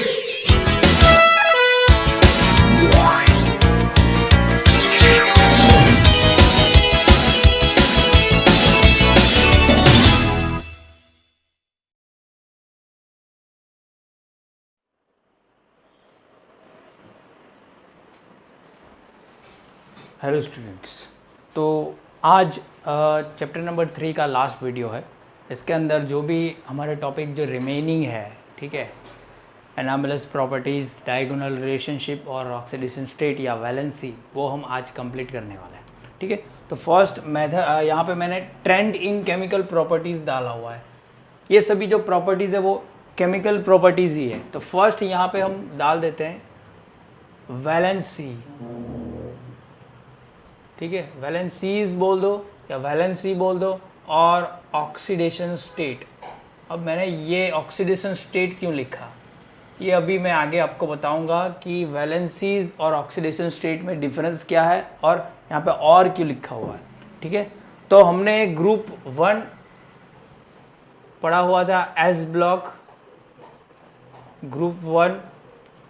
Hello students, तो आज chapter number 3 का लास्ट वीडियो है। इसके अंदर जो भी हमारे टॉपिक जो रिमेनिंग है, ठीक है, एनामलस प्रॉपर्टीज़, डायगोनल रिलेशनशिप और ऑक्सीडेशन स्टेट या वैलेंसी, वो हम आज कंप्लीट करने वाले हैं। ठीक है, तो फर्स्ट मेथड यहाँ पे मैंने ट्रेंड इन केमिकल प्रॉपर्टीज़ डाला हुआ है। ये सभी जो प्रॉपर्टीज़ है वो केमिकल प्रॉपर्टीज़ ही है। तो फर्स्ट यहाँ पे हम डाल देते हैं वैलेंसी। ठीक है, वैलेंसीज बोल दो या वैलेंसी बोल दो, और ऑक्सीडेशन स्टेट। अब मैंने ये ऑक्सीडेशन स्टेट क्यों लिखा, ये अभी मैं आगे आपको बताऊंगा कि वैलेंसीज और ऑक्सीडेशन स्टेट में डिफरेंस क्या है और यहाँ पे और क्यों लिखा हुआ है। ठीक है, तो हमने ग्रुप 1 पढ़ा हुआ था, एस ब्लॉक ग्रुप 1,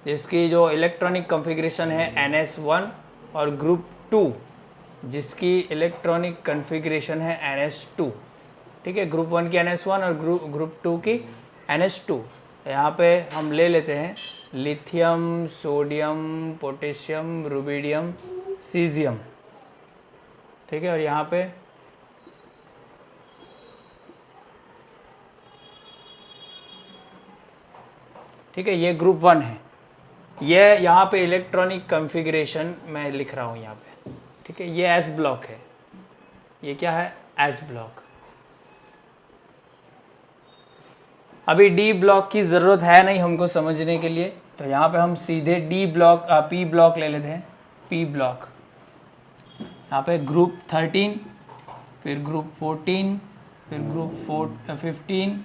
जिसकी जो इलेक्ट्रॉनिक कॉन्फ़िगरेशन है NS1, और ग्रुप 2 जिसकी इलेक्ट्रॉनिक कॉन्फ़िगरेशन है NS2। ठीक है, ग्रुप 1 की NS1 और ग्रुप 2 की NS2। यहाँ पे हम ले लेते हैं lithium, sodium, potassium, rubidium, caesium. ठीक है, और यहाँ पे ठीक है, ये ग्रुप 1 है। ये यहाँ पे इलेक्ट्रॉनिक कॉन्फ़िगरेशन मैं लिख रहा हूँ यहाँ पे। ठीक है, ये एस ब्लॉक है। ये क्या है? S block. अभी डी ब्लॉक की ज़रूरत है नहीं हमको समझने के लिए, तो यहाँ पे हम सीधे डी ब्लॉक पी ब्लॉक ले लेते हैं। पी ब्लॉक यहाँ पे ग्रुप 13, फिर ग्रुप 14, फिर ग्रुप 15,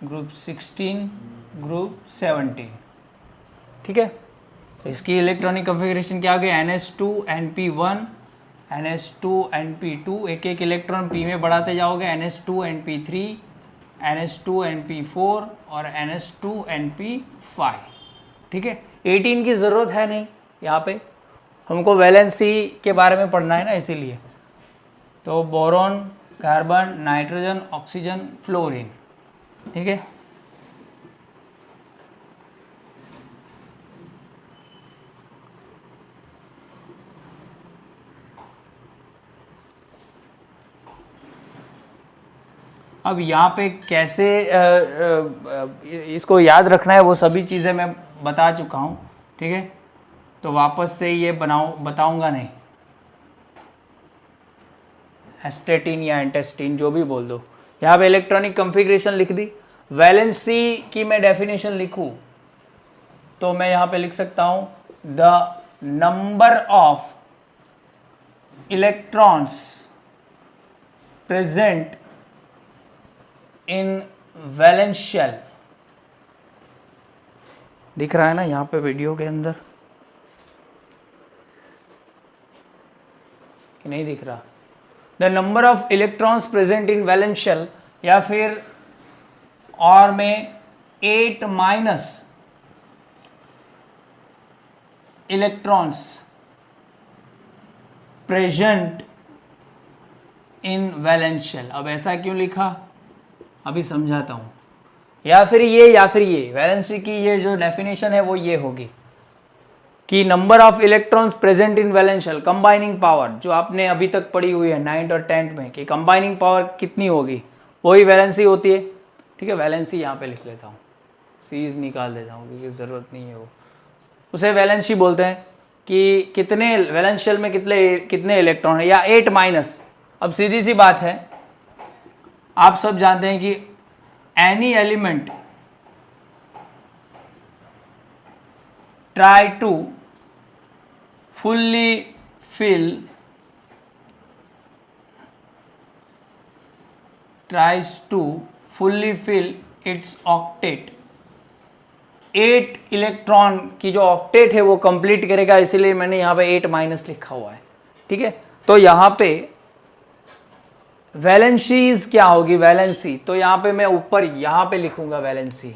ग्रुप 16, ग्रुप 17। ठीक है, तो इसकी इलेक्ट्रॉनिक कॉन्फ़िगरेशन क्या हो गई? NS2 NP1, NS2 NP2, एक एक इलेक्ट्रॉन P में बढ़ाते जाओगे, NS2 NP3, NS2 NP4 और NS2 NP5। ठीक है, 18 की ज़रूरत है नहीं, यहाँ पे हमको वैलेंसी के बारे में पढ़ना है ना, इसीलिए। तो boron, carbon, nitrogen, oxygen, fluorine. ठीक है, अब यहाँ पे कैसे इसको याद रखना है वो सभी चीज़ें मैं बता चुका हूँ। ठीक है, तो वापस से ये बताऊँगा नहीं। एस्टेटिन या एंटेस्टिन जो भी बोल दो, यहाँ पे इलेक्ट्रॉनिक कॉन्फ़िगरेशन लिख दी। वैलेंसी की मैं डेफिनेशन लिखूँ तो मैं यहाँ पे लिख सकता हूँ the number of electrons present in valence shell. दिख रहा है ना यहाँ पे वीडियो के अंदर कि नहीं दिख रहा? The number of electrons present in valence shell, या फिर और में 8 minus electrons present in valence shell. अब ऐसा क्यों लिखा अभी समझाता हूँ। या फिर ये वैलेंसी की ये जो डेफिनेशन है वो ये होगी कि number of electrons present in valence shell, combining power जो आपने अभी तक पढ़ी हुई है 9th और 10th में, कि कंबाइनिंग पावर कितनी होगी, वही वैलेंसी होती है। ठीक है, वैलेंसी यहाँ पे लिख लेता हूँ, सीज निकाल देता हूँ क्योंकि ज़रूरत नहीं है वो। उसे वैलेंसी बोलते हैं कि कितने वैलेंस शेल में कितने इलेक्ट्रॉन है, या 8 माइनस। अब सीधी सी बात है, आप सब जानते हैं कि any element try to fully fill tries to fully fill its octet। 8 electron की जो ऑक्टेट है वो कंप्लीट करेगा, इसीलिए मैंने यहाँ पे 8 माइनस लिखा हुआ है। ठीक है, तो यहाँ पे वैलेंसीज क्या होगी, वैलेंसी, तो यहां पे मैं ऊपर यहां पे लिखूंगा वैलेंसी,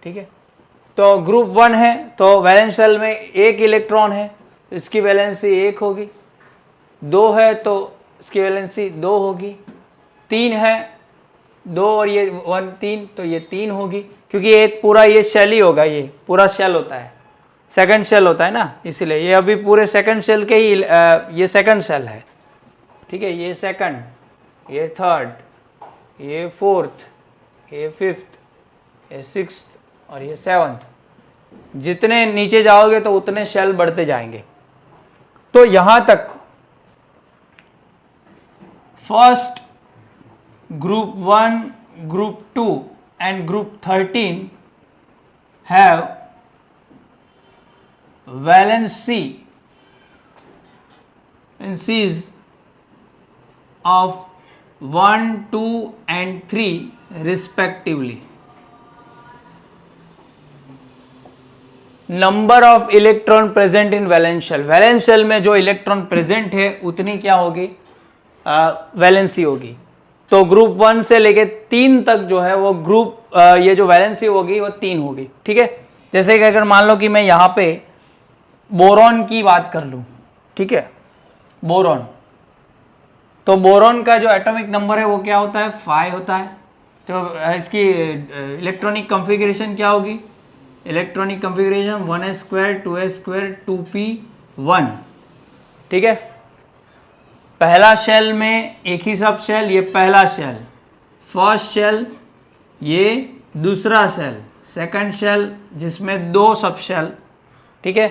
ठीक है। तो ग्रुप 1 है तो वैलेंस शेल में एक इलेक्ट्रॉन है, इसकी वैलेंसी 1 होगी। 2 है तो इसकी वैलेंसी 2 होगी। 3 है, 2 और ये 1 3, तो ये 3 होगी, क्योंकि एक पूरा ये शेल ही होगा, ये पूरा शेल होता है, सेकंड शेल होता है ना, इसीलिए ये अभी पूरे सेकंड शेल के ही ये सेकंड शेल है, ठीक है। ये सेकंड, ये थर्ड, ये फोर्थ, ये फिफ्थ, ये सिक्स्थ और ये सेवंथ। जितने नीचे जाओगे तो उतने शेल बढ़ते जाएंगे। तो यहां तक first, group 1, group 2 and group 13 have valencies of 1, 2 and 3 respectively. Number of electron present in valence shell, valence shell में जो इलेक्ट्रॉन प्रेजेंट है उतनी क्या होगी, वैलेंसी होगी। तो ग्रुप 1 से लेके 3 तक जो है वो ग्रुप ये जो वैलेंसी होगी वो 3 होगी, ठीक है। जैसे कि अगर मान लो कि मैं यहाँ पे बोरॉन की बात कर लूँ, ठीक है, बोरॉन, तो बोरॉन का जो एटॉमिक नंबर है वो क्या होता है, 5 होता है। तो इसकी इलेक्ट्रॉनिक कॉन्फ़िगरेशन क्या होगी, electronic configuration 1s², 2s², 2p1, ठीक है। पहला शेल में एक ही सब शेल, ये पहला शेल, फर्स्ट शेल, ये दूसरा शेल, सेकंड शेल जिसमें 2 सब शेल, ठीक है।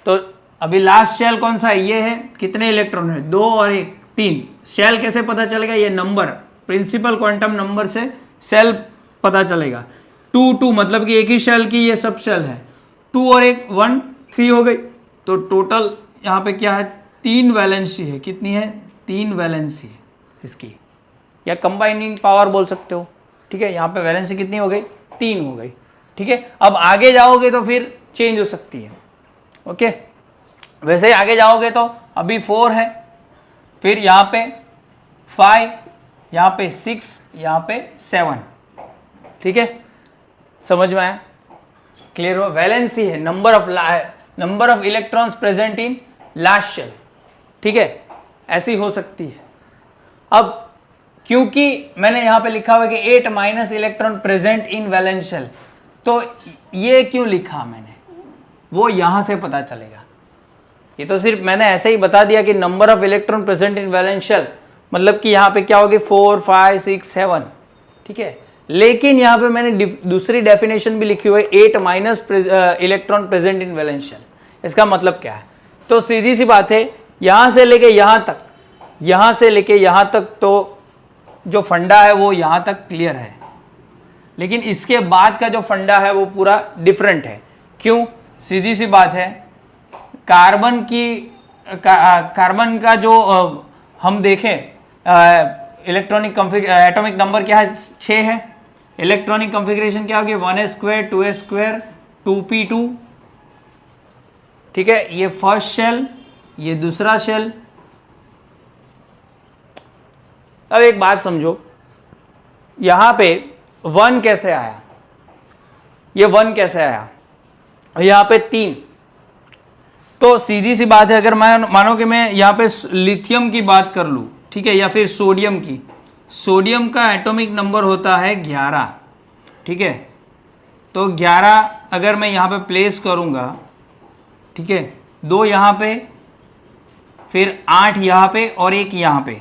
तो अभी लास्ट शेल कौन सा है, ये है, कितने इलेक्ट्रॉन है, 2 और 1, 3। शेल कैसे पता चलेगा, ये नंबर, प्रिंसिपल क्वांटम नंबर से शेल पता चलेगा। 2 2 मतलब कि एक ही शेल की ये सब शेल है, 2 और 1 1 3 हो गई। तो टोटल यहाँ पे क्या है, 3 वैलेंसी है, कितनी है, 3 वैलेंसी है इसकी, या कंबाइनिंग पावर बोल सकते हो, ठीक है। यहाँ पे वैलेंसी कितनी हो गई, 3 हो गई, ठीक है। अब आगे जाओगे तो फिर चेंज हो सकती है, ओके। वैसे ही आगे जाओगे तो अभी 4 है, फिर यहाँ पे 5, यहाँ पे 6, यहाँ पे 7, ठीक है। समझ में आया, क्लियर हो। वैलेंसी है number of electrons present in last shell, ठीक है, ऐसी हो सकती है। अब क्योंकि मैंने यहां पे लिखा हुआ है कि 8 minus electron present in valence shell, तो ये क्यों लिखा मैंने, वो यहां से पता चलेगा। ये तो सिर्फ मैंने ऐसे ही बता दिया कि number of electron present in valence shell, मतलब कि यहां पे क्या होगी, 4 5 6 7, ठीक है। लेकिन यहां पे मैंने दूसरी डेफिनेशन भी लिखी हुई है, 8 minus electron present in valence shell. इसका मतलब क्या है, तो सीधी सी बात है, यहां से लेके यहां तक, यहां से लेके यहां तक तो जो फंडा है वो यहां तक क्लियर है, लेकिन इसके बाद का जो फंडा है वो पूरा डिफरेंट है। क्यों, सीधी सी बात है, कार्बन का जो हम देखें इलेक्ट्रॉनिक एटॉमिक नंबर क्या है, 6 है। इलेक्ट्रॉनिक कॉन्फ़िगरेशन क्या होगी, 1s², 2s², 2p2, ठीक है। ये फर्स्ट शेल, ये दूसरा शेल। अब एक बात समझो, यहां पे 1 कैसे आया, ये 1 कैसे आया, यहां पे 3। तो सीधी सी बात है, अगर मैं मानो कि मैं यहां पे लिथियम की बात कर लूं, ठीक है, या फिर सोडियम की, सोडियम का एटॉमिक नंबर होता है 11, ठीक है। तो 11 अगर मैं यहां पे प्लेस करूंगा, ठीक है, 2 यहां पे, फिर 8 यहां पे और 1 यहां पे,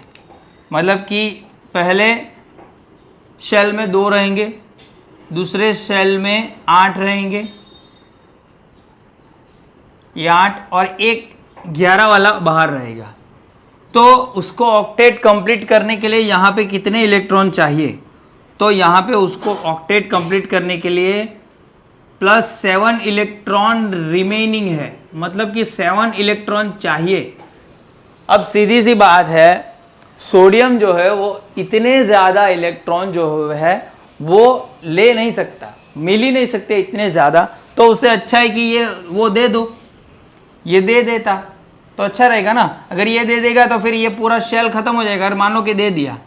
मतलब कि पहले शेल में 2 रहेंगे, दूसरे शेल में 8 रहेंगे, ये 8 और एक 11 वाला बाहर रहेगा। तो उसको ऑक्टेट कंप्लीट करने के लिए यहाँ पे कितने इलेक्ट्रॉन चाहिए, तो यहाँ पे उसको ऑक्टेट कंप्लीट करने के लिए +7 इलेक्ट्रॉन रिमेनिंग है, मतलब कि 7 इलेक्ट्रॉन चाहिए। अब सीधी सी बात है, सोडियम जो है वो इतने ज़्यादा इलेक्ट्रॉन जो है वो ले नहीं सकता, मिल ही नहीं सकते इतने ज़्यादा। तो उससे अच्छा है कि ये वो दे दो, ये दे देता, तो अच्छा रहेगा ना। अगर ये दे देगा तो फिर ये पूरा शेल खत्म हो जाएगा। अगर मानो कि दे दिया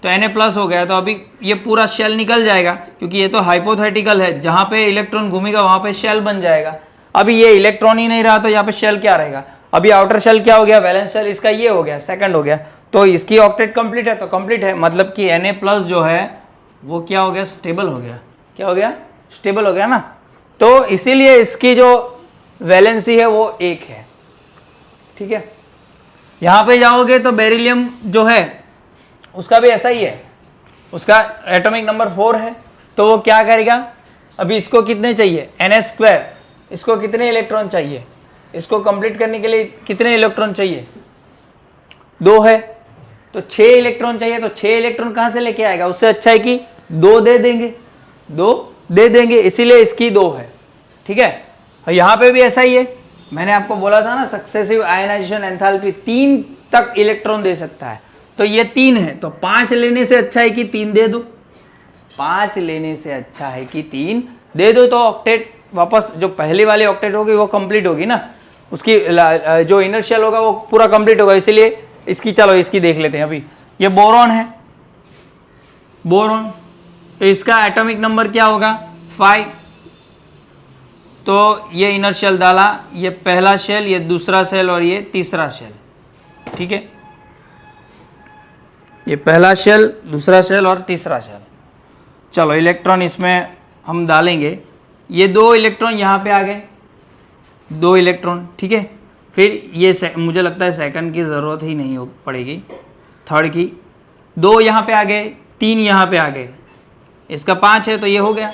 तो Na+ हो गया, तो अभी ये पूरा शेल निकल जाएगा, क्योंकि ये तो हाइपोथेटिकल है, जहाँ पे इलेक्ट्रॉन घूमेगा वहाँ पे शेल बन जाएगा। अभी ये इलेक्ट्रॉन ही नहीं रहा तो यहाँ पे शेल क्या रहेगा? अभी आउटर शेल क्या हो गया? वैलेंस शेल इसका ये हो गया, सेकंड हो गया, तो इसकी ऑक्टेट कंप्लीट है, तो कंप्लीट है, मतलब कि Na+ जो है वो क्या हो गया? स्टेबल हो गया। क्या हो गया? स्टेबल हो गया ना। तो इसीलिए इसकी जो वैलेंसी है वो 1 है। ठीक है, यहां पे जाओगे तो बेरिलियम जो है उसका भी ऐसा ही है, उसका एटॉमिक नंबर 4 है, तो वो क्या करेगा? अभी इसको कितने चाहिए? Na²। इसको कितने इलेक्ट्रॉन चाहिए? इसको कंप्लीट करने के लिए कितने इलेक्ट्रॉन चाहिए? 2 है, तो 6 इलेक्ट्रॉन चाहिए, तो 6 इलेक्ट्रॉन कहां से लेके आएगा? उससे अच्छा है कि 2 दे देंगे, 2 दे देंगे, इसीलिए इसकी 2 है। ठीक है, यहां पे भी ऐसा ही है, मैंने आपको बोला था ना सक्सेसिव आयनाइजेशन एंथैल्पी 3 तक इलेक्ट्रॉन दे सकता है, तो ये 3 है, तो 5 लेने से अच्छा है कि 3 दे दो। 5 लेने से अच्छा है कि 3 दे दो, तो ऑक्टेट वापस जो पहली वाली ऑक्टेट होगी वो कंप्लीट होगी ना, उसकी जो इनर शेल होगा वो पूरा कंप्लीट होगा। इसीलिए इसकी, चलो इसकी देख लेते हैं। अभी ये बोरॉन है, बोरॉन, तो इसका एटॉमिक नंबर क्या होगा? 5। तो ये इनर शेल डाला, ये पहला शेल, ये दूसरा शेल और ये तीसरा शेल। ठीक है, ये पहला शेल, दूसरा शेल और तीसरा शेल। चलो इलेक्ट्रॉन इसमें हम डालेंगे, ये 2 इलेक्ट्रॉन यहाँ पे आ गए, 2 इलेक्ट्रॉन। ठीक है, फिर ये मुझे लगता है सेकंड की ज़रूरत ही नहीं हो पड़ेगी, थर्ड की। 2 यहाँ पे आ गए, 3 यहाँ पे आ गए, इसका 5 है, तो ये हो गया।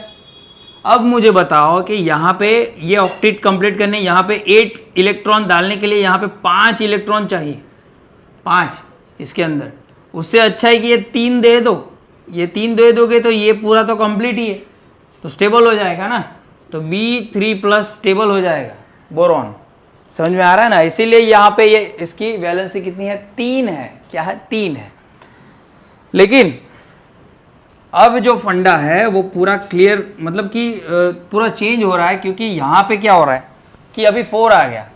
अब मुझे बताओ कि यहाँ पे ये ऑक्टेट कंप्लीट करने, यहाँ पे 8 इलेक्ट्रॉन डालने के लिए यहाँ पे 5 इलेक्ट्रॉन चाहिए, 5 इसके अंदर। उससे अच्छा है कि ये 3 दे दो, ये 3 दे दोगे तो ये पूरा तो कंप्लीट ही है, तो स्टेबल हो जाएगा ना, तो B3+ स्टेबल हो जाएगा बोरॉन। समझ में आ रहा है ना? इसीलिए यहाँ पे ये इसकी वैलेंसी कितनी है? 3 है। क्या है? 3 है। लेकिन अब जो फंडा है वो पूरा क्लियर, मतलब कि पूरा चेंज हो रहा है, क्योंकि यहाँ पे क्या हो रहा है कि अभी 4 आ गया,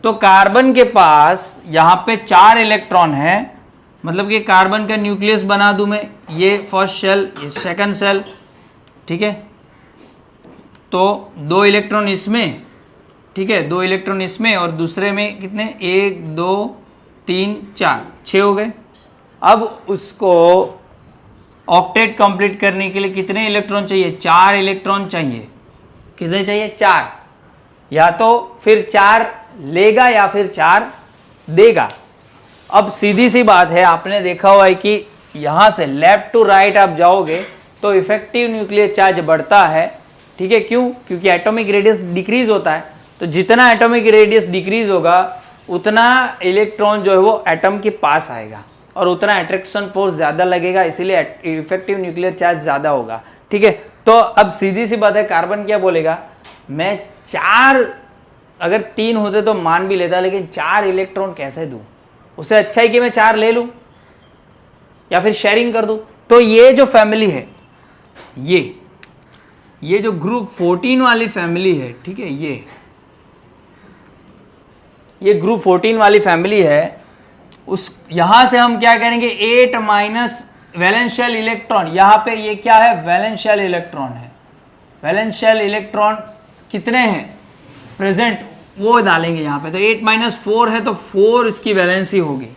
तो कार्बन के पास यहाँ पे 4 इलेक्ट्रॉन है, मतलब कि कार्बन का न्यूक्लियस बना दूं मैं, ये फर्स्ट शेल, ये सेकंड शेल। ठीक है, तो 2 इलेक्ट्रॉन इसमें, ठीक है, 2 इलेक्ट्रॉन इसमें और दूसरे में कितने? 1 2 3 4 6 हो गए। अब उसको ऑक्टेट कंप्लीट करने के लिए कितने इलेक्ट्रॉन चाहिए? 4 इलेक्ट्रॉन चाहिए। कितने चाहिए? 4। या तो फिर 4 लेगा या फिर 4 देगा। अब सीधी सी बात है, आपने देखा हुआ है कि यहां से लेफ्ट टू राइट आप जाओगे तो इफेक्टिव न्यूक्लियर चार्ज बढ़ता है। ठीक है, क्यों? क्योंकि एटॉमिक रेडियस डिक्रीज होता है, तो जितना एटॉमिक रेडियस डिक्रीज होगा उतना इलेक्ट्रॉन जो है वो एटम के पास आएगा और उतना अट्रैक्शन फोर्स ज्यादा लगेगा, इसीलिए इफेक्टिव न्यूक्लियर चार्ज ज्यादा होगा। ठीक है, तो अब सीधी सी बात है, कार्बन क्या बोलेगा? मैं 4, अगर 3 होते तो मान भी लेता, लेकिन 4 इलेक्ट्रॉन कैसे दूं? उससे अच्छा है कि मैं 4 ले लूं या फिर शेयरिंग कर दूं। तो ये जो फैमिली है, ये जो ग्रुप 14 वाली फैमिली है, ठीक है, ये ग्रुप 14 वाली फैमिली है, उस यहां से हम क्या करेंगे? 8- वैलेंस शेल इलेक्ट्रॉन, यहां पे ये क्या है? वैलेंस शेल इलेक्ट्रॉन है। वैलेंस शेल इलेक्ट्रॉन कितने हैं प्रेजेंट, वो डालेंगे यहाँ पे, तो 8 - 4 है, तो 4 इसकी वैलेंसी होगी।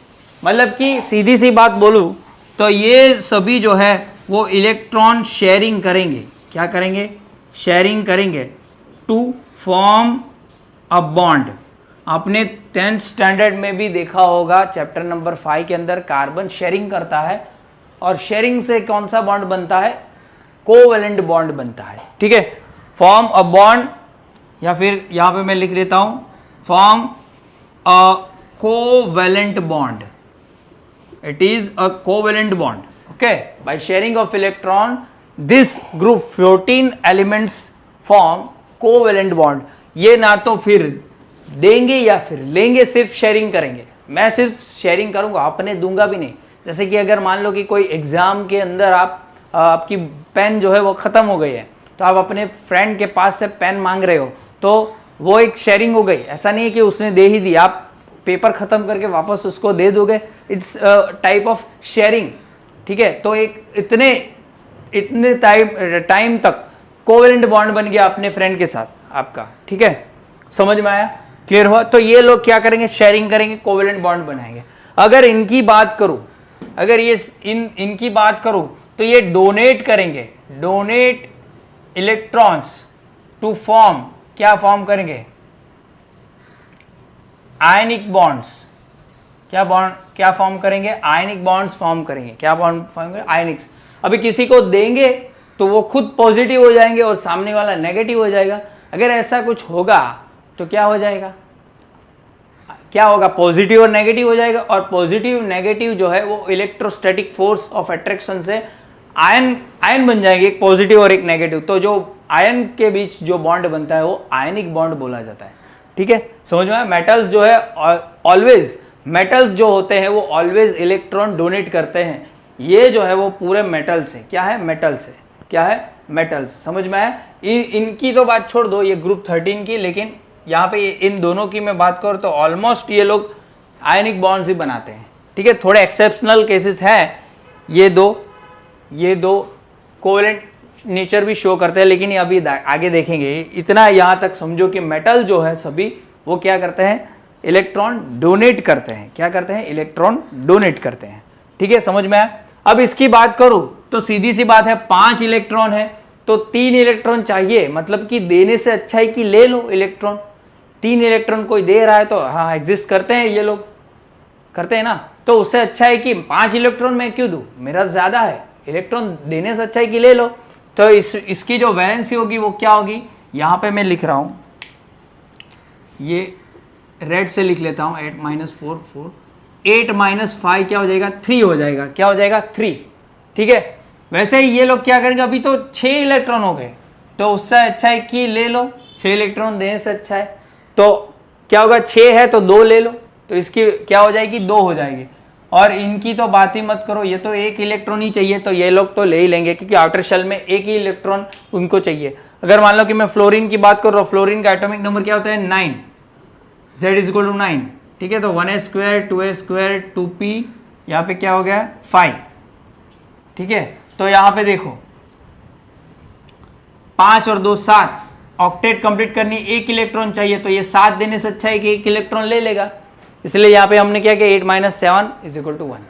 मतलब कि सीधी सी बात बोलूं तो ये सभी जो है वो इलेक्ट्रॉन शेयरिंग करेंगे। क्या करेंगे? शेयरिंग करेंगे टू फॉर्म अ बॉन्ड। आपने 10th स्टैंडर्ड में भी देखा होगा, चैप्टर नंबर 5 के अंदर कार्बन शेयरिंग करता है, और शेयरिंग से कौन सा बॉन्ड बनता है? कोवेलेंट बॉन्ड बनता है। ठीक है, फॉर्म अ बॉन्ड, या फिर यहां पे मैं लिख देता हूं form a covalent bond. It is a covalent bond, okay, by sharing of electron this group 14 elements form covalent bond. ये ना तो फिर देंगे या फिर लेंगे, सिर्फ शेयरिंग करेंगे। मैं सिर्फ शेयरिंग करूंगा, अपने दूंगा भी नहीं। जैसे कि अगर मान लो कि कोई एग्जाम के अंदर आपकी पेन जो है वो खत्म हो गई है, तो आप अपने फ्रेंड के पास से पेन मांग रहे हो, तो वो एक शेयरिंग हो गई। ऐसा नहीं है कि उसने दे ही दी, आप पेपर ख़त्म करके वापस उसको दे दोगे, इट्स टाइप ऑफ शेयरिंग, ठीक है। तो एक इतने टाइम तक कोवेलेंट बॉन्ड बन गया अपने फ्रेंड के साथ आपका, ठीक है, समझ में आया, क्लियर हुआ। तो ये लोग क्या करेंगे, शेयरिंग करेंगे, कोवेलेंट बॉन्ड बनाएंगे। अगर इनकी बात करूं, अगर ये इनकी बात करूं तो ये डोनेट करेंगे, डोनेट इलेक्ट्रॉन्स टू फॉर्म, क्या फॉर्म करेंगे, आयनिक बॉन्ड्स। क्या फॉर्म करेंगे, आयनिक बॉन्ड्स फॉर्म करेंगे। क्या बॉन्ड फॉर्म करेंगे, आयनिक्स। अभी किसी को देंगे तो वो खुद पॉजिटिव हो जाएंगे और सामने वाला नेगेटिव हो जाएगा। अगर ऐसा कुछ होगा तो क्या हो जाएगा, क्या होगा, पॉजिटिव और नेगेटिव हो जाएगा। और पॉजिटिव नेगेटिव जो है वो इलेक्ट्रोस्टैटिक फोर्स ऑफ अट्रैक्शन से आयन बन जाएंगे, एक पॉजिटिव और एक नेगेटिव। तो जो आयन के बीच जो बॉन्ड बनता है वो आयनिक बॉन्ड बोला जाता है, ठीक है, समझ में आया। मेटल्स जो है ऑलवेज, मेटल्स जो होते हैं वो ऑलवेज इलेक्ट्रॉन डोनेट करते हैं। ये जो है वो पूरे मेटल्स है, क्या है, मेटल्स है, क्या है, मेटल्स, समझ में आया। इनकी तो बात छोड़ दो, ये ग्रुप 13 की, लेकिन यहाँ पे इन दोनों की मैं बात करूँ तो ऑलमोस्ट ये लोग आयनिक बॉन्ड्स ही बनाते हैं, ठीक है। थोड़े एक्सेप्शनल केसेस हैं, ये दो कोवेलेंट नेचर भी शो करते हैं, लेकिन ये अभी आगे देखेंगे। इतना यहाँ तक समझो कि मेटल जो है सभी वो क्या करते हैं, इलेक्ट्रॉन डोनेट करते हैं। क्या करते हैं, इलेक्ट्रॉन डोनेट करते हैं, ठीक है, समझ में आया। अब इसकी बात करूँ तो सीधी सी बात है, 5 इलेक्ट्रॉन है तो 3 इलेक्ट्रॉन चाहिए, मतलब कि देने से अच्छा है कि ले लो इलेक्ट्रॉन। 3 इलेक्ट्रॉन कोई दे रहा है तो हाँ एग्जिस्ट करते हैं, ये लोग करते हैं ना, तो उससे अच्छा है कि 5 इलेक्ट्रॉन मैं क्यों दूं, मेरा ज्यादा है, इलेक्ट्रॉन देने से अच्छा है कि ले लो। तो इसकी जो वैलेंसी होगी वो क्या होगी, यहाँ पे मैं लिख रहा हूँ, ये रेड से लिख लेता हूँ, 8 - 4 4, 8 - 5 क्या हो जाएगा, 3 हो जाएगा। क्या हो जाएगा, 3, ठीक है। वैसे ही ये लोग क्या करेंगे, अभी तो 6 इलेक्ट्रॉन हो गए, तो उससे अच्छा है कि ले लो, 6 इलेक्ट्रॉन देने से अच्छा है। तो क्या होगा, 6 है तो 2 ले लो, तो इसकी क्या हो जाएगी, 2 हो जाएगी। और इनकी तो बात ही मत करो, ये तो 1 इलेक्ट्रॉन ही चाहिए, तो ये लोग तो ले ही लेंगे, क्योंकि आउटर शेल में 1 ही इलेक्ट्रॉन उनको चाहिए। अगर मान लो कि मैं फ्लोरीन की बात कर रहा हूँ, फ्लोरीन का एटॉमिक नंबर क्या होता है, 9, Z = 9, ठीक है। तो 1s², 2s², 2p, यहाँ पे क्या हो गया, 5, ठीक है। तो यहाँ पे देखो 5 और 2 7, ऑक्टेट कंप्लीट करनी, 1 इलेक्ट्रॉन चाहिए, तो ये 7 देने से अच्छा है कि 1 इलेक्ट्रॉन ले लेगा। इसलिए यहाँ पे हमने क्या किया, 8 - 7 = 1,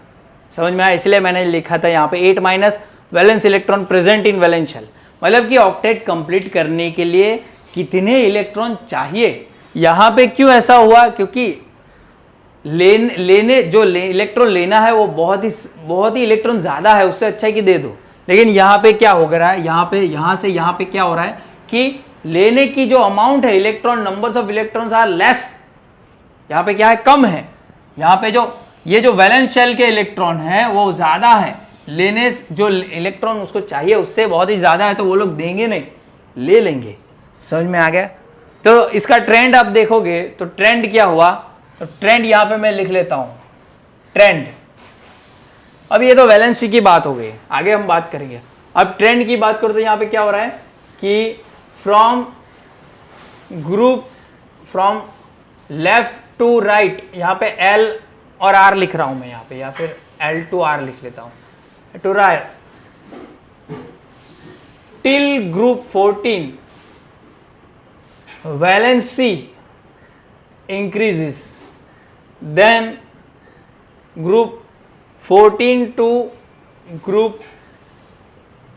समझ में आया। इसलिए मैंने लिखा था यहाँ पे 8- valence electron present in valence shell, मतलब कि ऑक्टेट कंप्लीट करने के लिए कितने इलेक्ट्रॉन चाहिए। यहाँ पे क्यों ऐसा हुआ, क्योंकि इलेक्ट्रॉन लेना है वो बहुत ही इलेक्ट्रॉन ज्यादा है, उससे अच्छा है कि दे दो। लेकिन यहाँ पे क्या हो रहा है, यहाँ से यहाँ पे क्या हो रहा है कि लेने की जो अमाउंट है, electron numbers of electrons are less, यहाँ पे क्या है, कम है। यहाँ पे ये जो वैलेंस शेल के इलेक्ट्रॉन है वो ज्यादा है, लेने जो इलेक्ट्रॉन उसको चाहिए उससे बहुत ही ज्यादा है, तो वो लोग देंगे नहीं, ले लेंगे, समझ में आ गया। तो इसका ट्रेंड आप देखोगे तो ट्रेंड क्या हुआ, तो ट्रेंड यहाँ पे मैं लिख लेता हूं, ट्रेंड। अब ये तो वैलेंसी की बात हो गई, आगे हम बात करेंगे। अब ट्रेंड की बात करो तो यहाँ पे क्या हो रहा है कि फ्रॉम लेफ्ट टू राइट, यहाँ पे L और R लिख रहा हूं मैं यहाँ पे, या फिर L to R लिख लेता हूं, to write till group 14 valency increases, then group 14 to group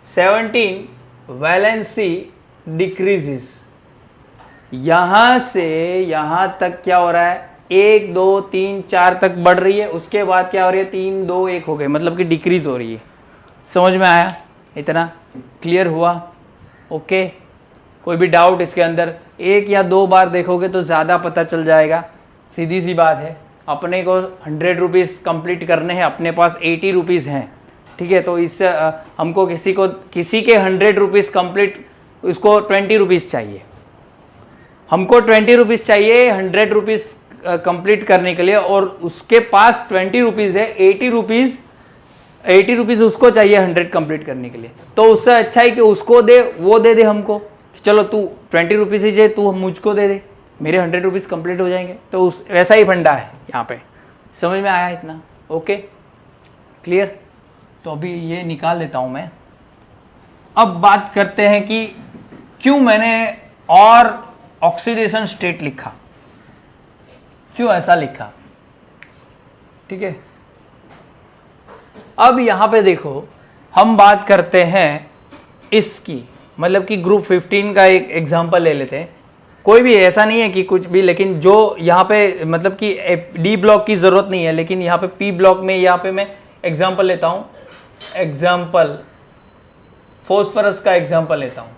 17 valency decreases। यहां से यहां तक क्या हो रहा है, 1 2 3 4 तक बढ़ रही है, उसके बाद क्या हो रही है, 3 2 1 हो गए, मतलब कि डिक्रीज हो रही है। समझ में आया, इतना क्लियर हुआ, ओके। कोई भी डाउट इसके अंदर, 1 या 2 बार देखोगे तो ज़्यादा पता चल जाएगा, सीधी सी बात है। अपने को 100 रुपीज़ कंप्लीट करने हैं, अपने पास 80 रुपीज़ हैं, ठीक है। तो इससे हमको किसी के 100 रुपीज़ कंप्लीट, उसको 20 रुपीज़ चाहिए, हमको 20 रुपीज़ चाहिए 100 रुपीज़ कंप्लीट करने के लिए, और उसके पास 20 रुपीज़ है, 80 रुपीज़ उसको चाहिए 100 कंप्लीट करने के लिए। तो उससे अच्छा है कि उसको दे, वो दे दे हमको, चलो तू 20 रुपीज़ ही चाहिए, तू मुझको दे दे, मेरे 100 रुपीज़ कंप्लीट हो जाएंगे। तो उस वैसा ही फंडा है यहाँ पे। समझ में आया इतना? Okay, clear? तो अभी ये निकाल लेता हूँ मैं। अब बात करते हैं कि क्यों मैंने और ऑक्सीडेशन स्टेट लिखा, क्यों ऐसा लिखा। ठीक है, अब यहां पे देखो, हम बात करते हैं इसकी, मतलब कि ग्रुप 15 का एक एग्जांपल ले लेते हैं। कोई भी ऐसा नहीं है कि कुछ भी, लेकिन जो यहाँ पे मतलब कि डी ब्लॉक की जरूरत नहीं है, लेकिन यहाँ पे पी ब्लॉक में यहाँ पे मैं एग्जांपल लेता हूँ। एग्जांपल फॉस्फोरस का एग्जांपल लेता हूँ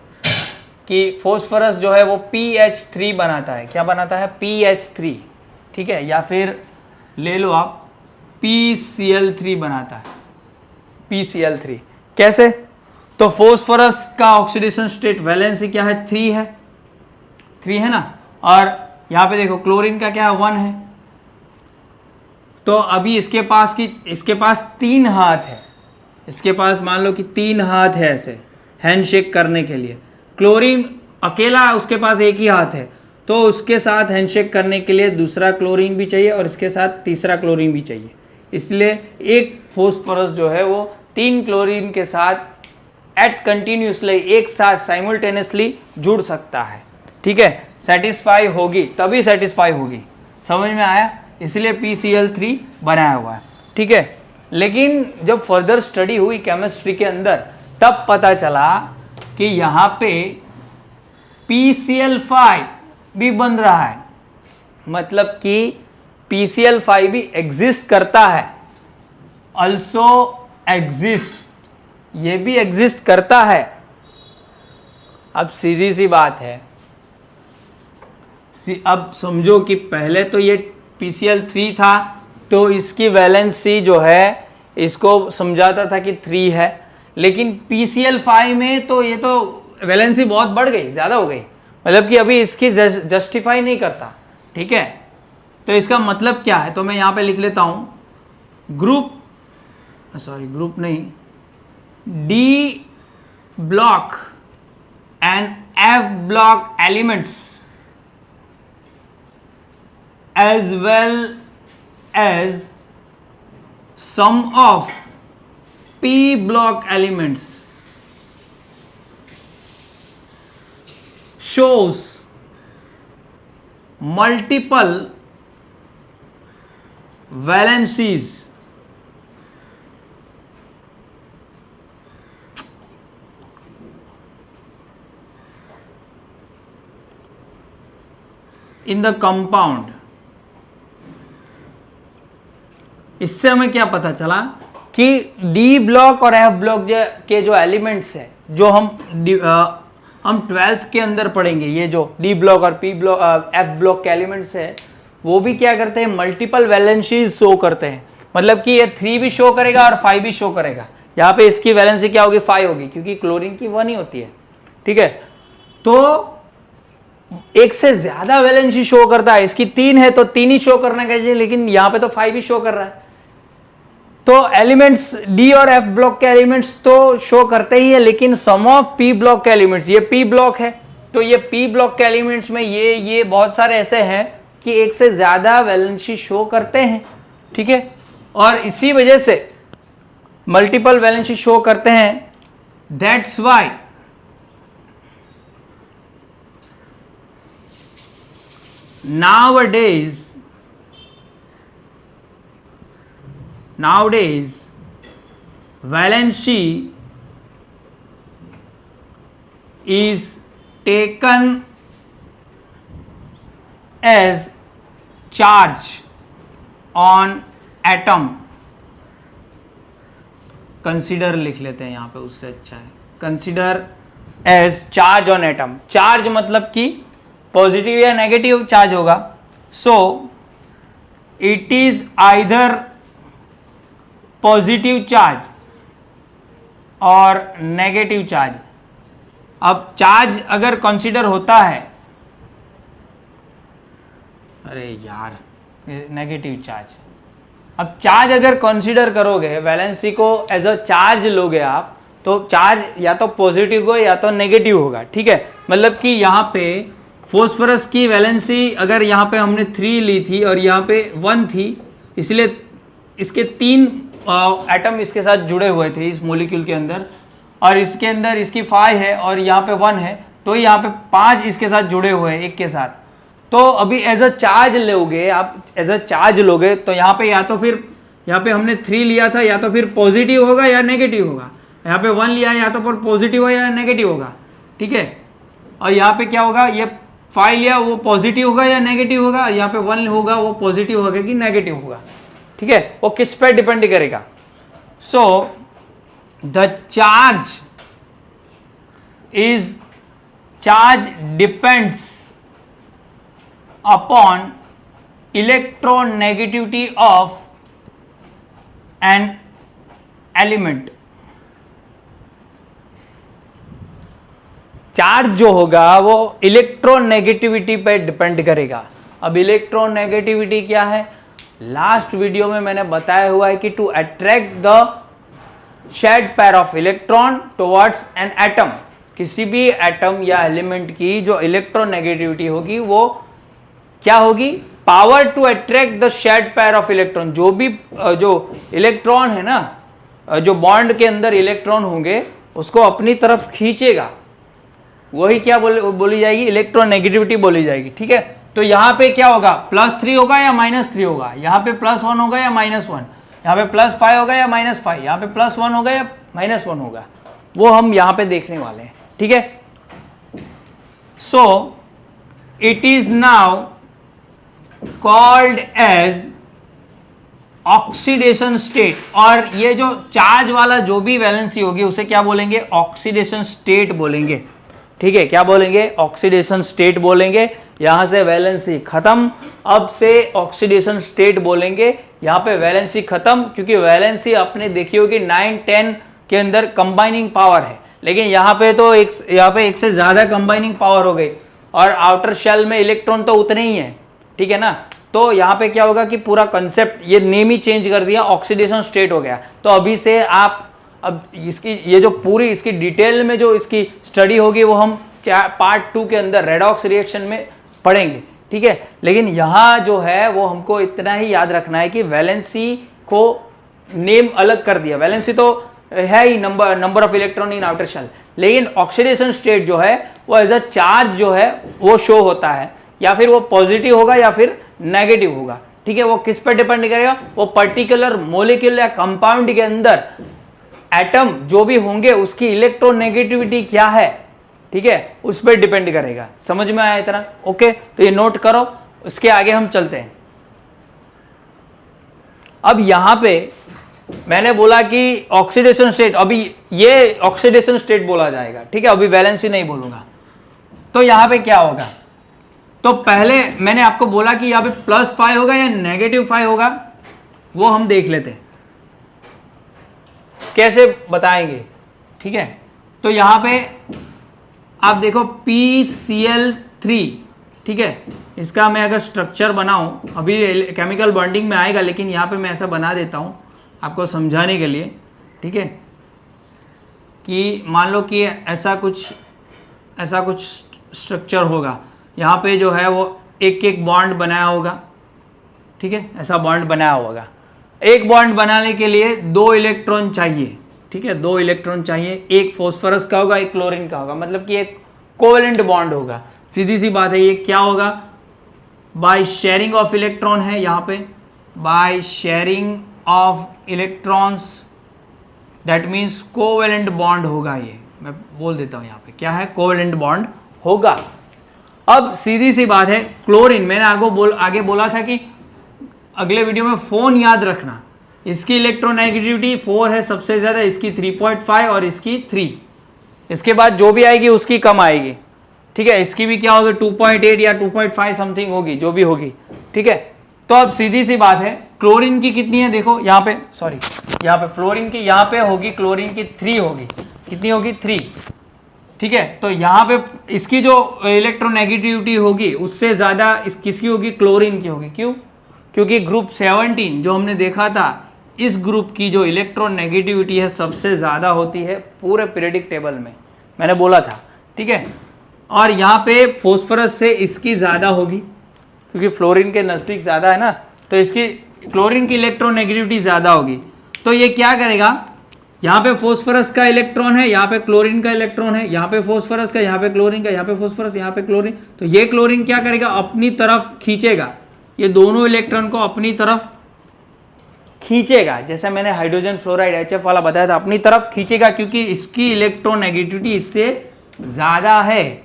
कि फॉस्फोरस जो है वो PH3 बनाता है। क्या बनाता है? PH3। ठीक है, या फिर ले लो आप PCl3 बनाता है, PCl3। कैसे? तो फॉस्फोरस का ऑक्सीडेशन स्टेट वैलेंसी क्या है? 3 है, 3 है ना। और यहाँ पे देखो क्लोरीन का क्या है? 1 है। तो अभी इसके पास 3 हाथ है, इसके पास मान लो कि 3 हाथ है ऐसे हैंडशेक करने के लिए। क्लोरीन अकेला उसके पास एक ही हाथ है, तो उसके साथ हैंडशेक करने के लिए दूसरा क्लोरीन भी चाहिए और इसके साथ तीसरा क्लोरीन भी चाहिए। इसलिए एक फॉस्फोरस जो है वो 3 क्लोरीन के साथ एट कंटिन्यूसली, एक साथ साइमल्टेनियसली जुड़ सकता है। ठीक है, सेटिस्फाई होगी तभी सेटिस्फाई होगी। समझ में आया? इसलिए PCl3 बनाया हुआ है। ठीक है, लेकिन जब फर्दर स्टडी हुई केमिस्ट्री के अंदर, तब पता चला कि यहाँ पे PCl5 भी बन रहा है, मतलब कि PCl5 भी एग्जिस्ट करता है, अल्सो एग्जिस्ट, ये भी एग्जिस्ट करता है। अब सीधी सी बात है, अब समझो कि पहले तो ये PCl3 था, तो इसकी वैलेंसी जो है इसको समझाता था कि 3 है, लेकिन PCl5 में तो ये तो वैलेंसी बहुत बढ़ गई, ज़्यादा हो गई, मतलब कि अभी इसकी जस्टिफाई नहीं करता। ठीक है, तो इसका मतलब क्या है? तो मैं यहाँ पे लिख लेता हूँ, ग्रुप नहीं, D block and F block elements as well as sum of P block elements shows multiple valencies in the compound। इससे हमें क्या पता चला कि डी ब्लॉक और एफ ब्लॉक के जो एलिमेंट्स है, जो हम 12th के अंदर पढ़ेंगे, ये जो डी ब्लॉक और एफ ब्लॉक के एलिमेंट्स है, वो भी क्या करते हैं? मल्टीपल वैलेंसीज शो करते हैं। मतलब कि ये 3 भी शो करेगा और 5 भी शो करेगा। यहाँ पे इसकी वैलेंसी क्या होगी? 5 होगी, क्योंकि क्लोरीन की 1 ही होती है। ठीक है, तो एक से ज्यादा वैलेंसी शो करता है, इसकी 3 है तो 3 ही शो करना चाहिए, लेकिन यहाँ पे तो 5 ही शो कर रहा है। तो एलिमेंट्स डी और एफ ब्लॉक के एलिमेंट्स तो शो करते ही है, लेकिन सम ऑफ पी ब्लॉक के एलिमेंट्स, ये पी ब्लॉक है, तो ये पी ब्लॉक के एलिमेंट्स में ये बहुत सारे ऐसे हैं कि एक से ज्यादा वैलेंसी शो करते हैं। ठीक है, और इसी वजह से मल्टीपल वैलेंसी शो करते हैं। That's why nowadays valency is taken as charge on atom। Consider लिख लेते हैं यहाँ पे, उससे अच्छा है consider as charge on atom. Charge मतलब कि पॉजिटिव या नेगेटिव चार्ज होगा। So it is either positive charge और नेगेटिव चार्ज। अब चार्ज अगर कंसीडर होता है, अरे यार नेगेटिव चार्ज, अब चार्ज अगर कंसीडर करोगे, वैलेंसी को एज अ चार्ज लोगे आप, तो चार्ज या तो पॉजिटिव हो या तो नेगेटिव होगा। ठीक है, मतलब कि यहाँ पे फॉस्फोरस की वैलेंसी अगर यहाँ पे हमने 3 ली थी और यहाँ पे 1 थी, इसलिए इसके 3 एटम इसके साथ जुड़े हुए थे इस मॉलिक्यूल के अंदर, और इसके अंदर इसकी 5 है और यहाँ पे 1 है, तो यहाँ पे 5 इसके साथ जुड़े हुए हैं एक के साथ। तो अभी एज अ चार्ज लोगे आप, एज अ चार्ज लोगे तो यहाँ पे या तो फिर यहाँ पे हमने 3 लिया था, या तो फिर पॉजिटिव होगा या नेगेटिव होगा। यहाँ पे 1 लिया है, या तो फिर पॉजिटिव होगा या नेगेटिव होगा, ठीक है। और यहाँ पे क्या होगा, ये 5 लिया वो पॉजिटिव होगा या नेगेटिव होगा, और यहाँ पे 1 होगा वो पॉजिटिव होगा कि नेगेटिव होगा, ठीक है। वो किस पे डिपेंड करेगा। So the charge depends upon electronegativity of an element. Charge जो होगा वो इलेक्ट्रोनेगेटिविटी पे डिपेंड करेगा। अब इलेक्ट्रोनेगेटिविटी क्या है, लास्ट वीडियो में मैंने बताया हुआ है कि to attract the shared pair of electron towards an atom, किसी भी एटम या एलिमेंट की जो इलेक्ट्रोनेगेटिविटी होगी वो क्या होगी, power to attract the shared pair of electron. जो भी जो इलेक्ट्रॉन है ना, जो बॉन्ड के अंदर इलेक्ट्रॉन होंगे उसको अपनी तरफ खींचेगा, वही क्या बोली जाएगी, इलेक्ट्रोनेगेटिविटी बोली जाएगी, ठीक है। तो यहाँ पे क्या होगा, +3 होगा या -3 होगा, यहाँ पे +1 होगा या -1, यहाँ पे +5 होगा या -5, यहाँ पे +1 होगा या -1 होगा, वो हम यहाँ पे देखने वाले हैं, ठीक है। So it is now called as oxidation state. और ये जो चार्ज वाला जो भी वैलेंसी होगी उसे क्या बोलेंगे, ऑक्सीडेशन स्टेट बोलेंगे, ठीक है। क्या बोलेंगे, ऑक्सीडेशन स्टेट बोलेंगे। यहां से वैलेंसी खत्म, अब से ऑक्सीडेशन स्टेट बोलेंगे। यहां पे वैलेंसी खत्म, क्योंकि वैलेंसी आपने देखी होगी 9, 10 के अंदर कंबाइनिंग पावर है, लेकिन यहाँ पे तो यहाँ पे एक से ज्यादा कंबाइनिंग पावर हो गई, और आउटर शेल में इलेक्ट्रॉन तो उतने ही है, ठीक है ना। तो यहाँ पे क्या होगा कि पूरा कंसेप्ट ये नेम ही चेंज कर दिया, ऑक्सीडेशन स्टेट हो गया। तो अभी से आप अब इसकी ये जो पूरी इसकी डिटेल में जो इसकी स्टडी होगी वो हम पार्ट 2 के अंदर रेडॉक्स रिएक्शन में पढ़ेंगे, ठीक है। लेकिन यहाँ जो है वो हमको इतना ही याद रखना है कि वैलेंसी को नेम अलग कर दिया। वैलेंसी तो है ही number of electron in outer shell, लेकिन ऑक्सीडेशन स्टेट जो है वो एज अ चार्ज जो है वो शो होता है, या फिर वो पॉजिटिव होगा या फिर नेगेटिव होगा, ठीक है। वो किस पर डिपेंड करेगा, वो पर्टिकुलर मॉलिक्यूल या कंपाउंड के अंदर एटम जो भी होंगे उसकी इलेक्ट्रोनेगेटिविटी क्या है, ठीक है, उस पर डिपेंड करेगा। समझ में आया इतना, ओके। तो ये नोट करो, उसके आगे हम चलते हैं। अब यहां पे मैंने बोला कि ऑक्सीडेशन स्टेट, अभी ये ऑक्सीडेशन स्टेट बोला जाएगा, ठीक है, अभी वैलेंसी नहीं बोलूंगा। तो यहां पे क्या होगा, तो पहले मैंने आपको बोला कि यहां पे +5 होगा या -5 होगा, वो हम देख लेते हैं कैसे बताएंगे, ठीक है। तो यहां पे आप देखो PCl3, ठीक है। इसका मैं अगर स्ट्रक्चर बनाऊं, अभी केमिकल बॉन्डिंग में आएगा, लेकिन यहां पे मैं ऐसा बना देता हूं आपको समझाने के लिए, ठीक है। कि मान लो कि ऐसा कुछ स्ट्रक्चर होगा, यहाँ पे जो है वो एक बॉन्ड बनाया होगा, ठीक है, ऐसा बॉन्ड बनाया होगा। एक बॉन्ड बनाने के लिए 2 इलेक्ट्रॉन चाहिए, ठीक है, 2 इलेक्ट्रॉन चाहिए। एक फॉस्फोरस का होगा, एक क्लोरीन का होगा, मतलब कि एक कोवेलेंट बॉन्ड होगा। सीधी सी बात है, ये क्या होगा, बाय शेयरिंग ऑफ इलेक्ट्रॉन है, यहाँ पे by sharing of electrons, that means covalent bond होगा। ये मैं बोल देता हूँ, यहाँ पे क्या है, कोवेलेंट बॉन्ड होगा। अब सीधी सी बात है, क्लोरीन, मैंने आगे बोला था कि अगले वीडियो में फोन याद रखना, इसकी इलेक्ट्रोनेगेटिविटी 4 है सबसे ज्यादा, इसकी 3.5 और इसकी 3, इसके बाद जो भी आएगी उसकी कम आएगी, ठीक है। इसकी भी क्या होगी, 2.8 या 2.5 समथिंग होगी, जो भी होगी, ठीक है। तो अब सीधी सी बात है, क्लोरीन की कितनी है, देखो यहाँ पे, सॉरी यहाँ पे फ्लोरीन की, यहाँ पे होगी क्लोरीन की 3 होगी, कितनी होगी, 3, ठीक है। तो यहाँ पे इसकी जो इलेक्ट्रोनेगेटिविटी होगी उससे ज्यादा किसकी होगी, क्लोरीन की होगी। क्यों, क्योंकि ग्रुप 17 जो हमने देखा था, इस ग्रुप की जो इलेक्ट्रोनेगेटिविटी है सबसे ज्यादा होती है पूरे पीरियोडिक टेबल में, मैंने बोला था, ठीक है। और यहाँ पे फोस्फरस से इसकी ज़्यादा होगी, क्योंकि फ्लोरीन के नज़दीक ज़्यादा है ना, तो इसकी क्लोरीन की इलेक्ट्रोनेगेटिविटी ज़्यादा होगी। तो ये क्या करेगा, यहाँ पे फोस्फरस का इलेक्ट्रॉन है, यहाँ पे क्लोरीन का इलेक्ट्रॉन है, यहाँ पे फोस्फरस का, यहाँ पे क्लोरीन का, यहाँ पे फोस्फरस, यहाँ पे क्लोरीन, तो ये क्लोरीन क्या करेगा, अपनी तरफ खींचेगा, ये दोनों इलेक्ट्रॉन को अपनी तरफ खींचेगा। जैसे मैंने हाइड्रोजन फ्लोराइड HF वाला बताया था, अपनी तरफ खींचेगा, क्योंकि इसकी इलेक्ट्रोनेगेटिविटी इससे ज़्यादा है,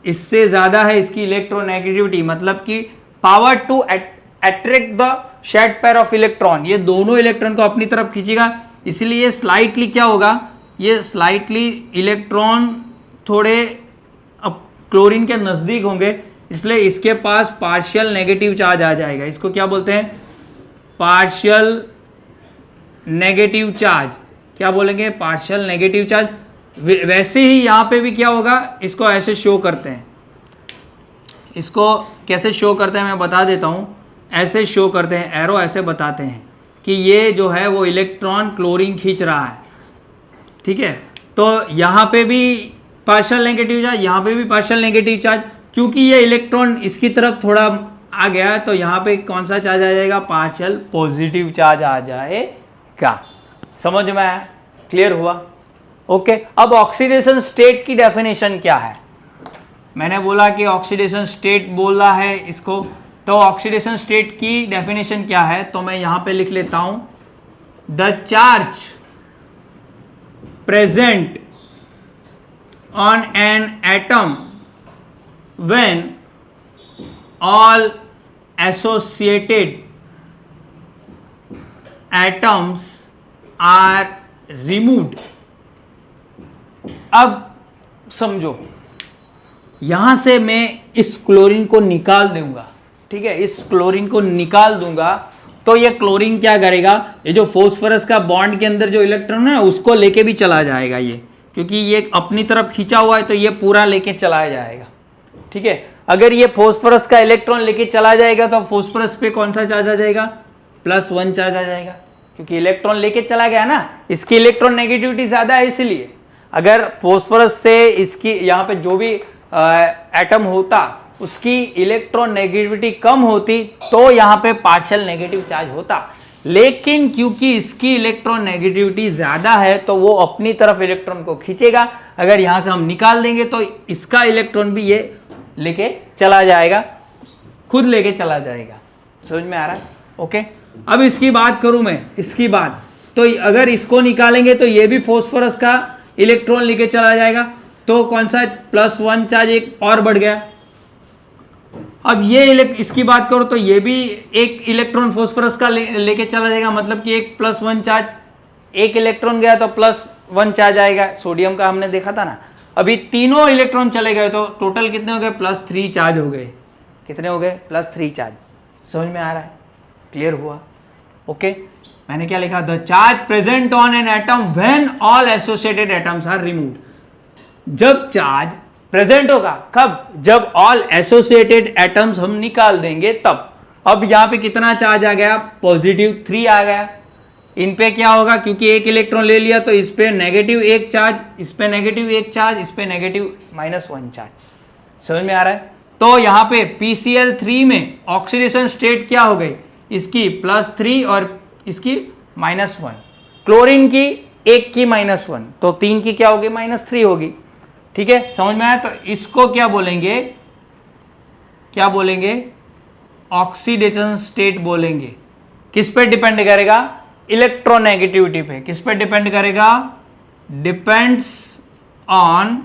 इससे ज़्यादा है इसकी इलेक्ट्रोनेगेटिविटी, मतलब कि power to attract the shared pair of electron, ये दोनों इलेक्ट्रॉन को अपनी तरफ खींचेगा। इसलिए स्लाइटली क्या होगा, ये स्लाइटली इलेक्ट्रॉन थोड़े अब क्लोरीन के नज़दीक होंगे, इसलिए इसके पास पार्शियल नेगेटिव चार्ज आ जाएगा। इसको क्या बोलते हैं, पार्शियल नेगेटिव चार्ज। क्या बोलेंगे, पार्शियल नेगेटिव चार्ज। वैसे ही यहाँ पे भी क्या होगा, इसको ऐसे शो करते हैं, इसको कैसे शो करते हैं मैं बता देता हूँ। ऐसे शो करते हैं, एरो ऐसे बताते हैं कि ये जो है वो इलेक्ट्रॉन क्लोरीन खींच रहा है, ठीक है। तो यहाँ पे भी पार्शियल नेगेटिव चार्ज, यहाँ पे भी पार्शियल नेगेटिव चार्ज, क्योंकि ये इलेक्ट्रॉन इसकी तरफ थोड़ा आ गया है, तो यहाँ पे कौन सा चार्ज आ जाएगा, पार्शियल पॉजिटिव चार्ज आ जाएगा। समझ में आया, क्लियर हुआ, ओके। अब ऑक्सीडेशन स्टेट की डेफिनेशन क्या है, मैंने बोला कि ऑक्सीडेशन स्टेट बोला है इसको, तो ऑक्सीडेशन स्टेट की डेफिनेशन क्या है, तो मैं यहां पे लिख लेता हूं, the charge present on an atom when all associated atoms are removed. अब समझो, यहां से मैं इस क्लोरीन को निकाल दूंगा, ठीक है, इस क्लोरीन को निकाल दूंगा, तो ये क्लोरीन क्या करेगा, ये जो फोस्फरस का बॉन्ड के अंदर जो इलेक्ट्रॉन है उसको लेके भी चला जाएगा ये, क्योंकि ये अपनी तरफ खींचा हुआ है, तो ये पूरा लेके चला जाएगा, ठीक है। अगर ये फोस्फरस का इलेक्ट्रॉन लेके चला जाएगा तो फोस्फरस पे कौन सा चार्ज आ जाएगा, +1 चार्ज आ जाएगा, क्योंकि इलेक्ट्रॉन लेके चला गया ना, इसकी इलेक्ट्रॉन नेगेटिविटी ज्यादा है। इसलिए अगर फोस्फरस से इसकी यहाँ पे जो भी एटम होता उसकी इलेक्ट्रॉन नेगेटिविटी कम होती, तो यहाँ पे पार्शियल नेगेटिव चार्ज होता, लेकिन क्योंकि इसकी इलेक्ट्रॉन नेगेटिविटी ज्यादा है तो वो अपनी तरफ इलेक्ट्रॉन को खींचेगा। अगर यहाँ से हम निकाल देंगे तो इसका इलेक्ट्रॉन भी ये लेके चला जाएगा, खुद लेके चला जाएगा। समझ में आ रहा है, ओके। अब इसकी बात करूं मैं, इसकी बात, तो अगर इसको निकालेंगे तो ये भी फोस्फरस का इलेक्ट्रॉन लेके चला जाएगा, तो कौन सा +1 चार्ज एक और बढ़ गया। अब ये इसकी बात करो तो ये भी एक इलेक्ट्रॉन फोस्फरस का लेके चला जाएगा, मतलब कि एक +1 चार्ज, एक इलेक्ट्रॉन गया तो +1 चार्ज आएगा। सोडियम का हमने देखा था ना, अभी तीनों इलेक्ट्रॉन चले गए तो टोटल कितने हो गए, +3 चार्ज हो गए। कितने हो गए, +3 चार्ज। समझ में आ रहा है, क्लियर हुआ, ओके। मैंने क्या लिखा, the charge present on an atom when all associated atoms are removed. जब चार्ज प्रेजेंट होगा, कब, जब ऑल एसोसिएटेड एटम्स हम निकाल देंगे तब। अब यहां पे कितना चार्ज आ गया, +3 आ गया। इन पे क्या होगा, क्योंकि एक इलेक्ट्रॉन ले लिया तो इस पे -1 चार्ज, इस पे -1 चार्ज, इस पे -1 चार्ज। समझ में आ रहा है। तो यहाँ पे PCl3 में ऑक्सीडेशन स्टेट क्या हो गई, इसकी +3 और इसकी -1, क्लोरीन की एक की -1, तो 3 की क्या होगी, -3 होगी, ठीक है। समझ में आया। तो इसको क्या बोलेंगे, क्या बोलेंगे, ऑक्सीडेशन स्टेट बोलेंगे। किस पे डिपेंड करेगा, इलेक्ट्रोनेगेटिविटी पे। किस पे डिपेंड करेगा, depends on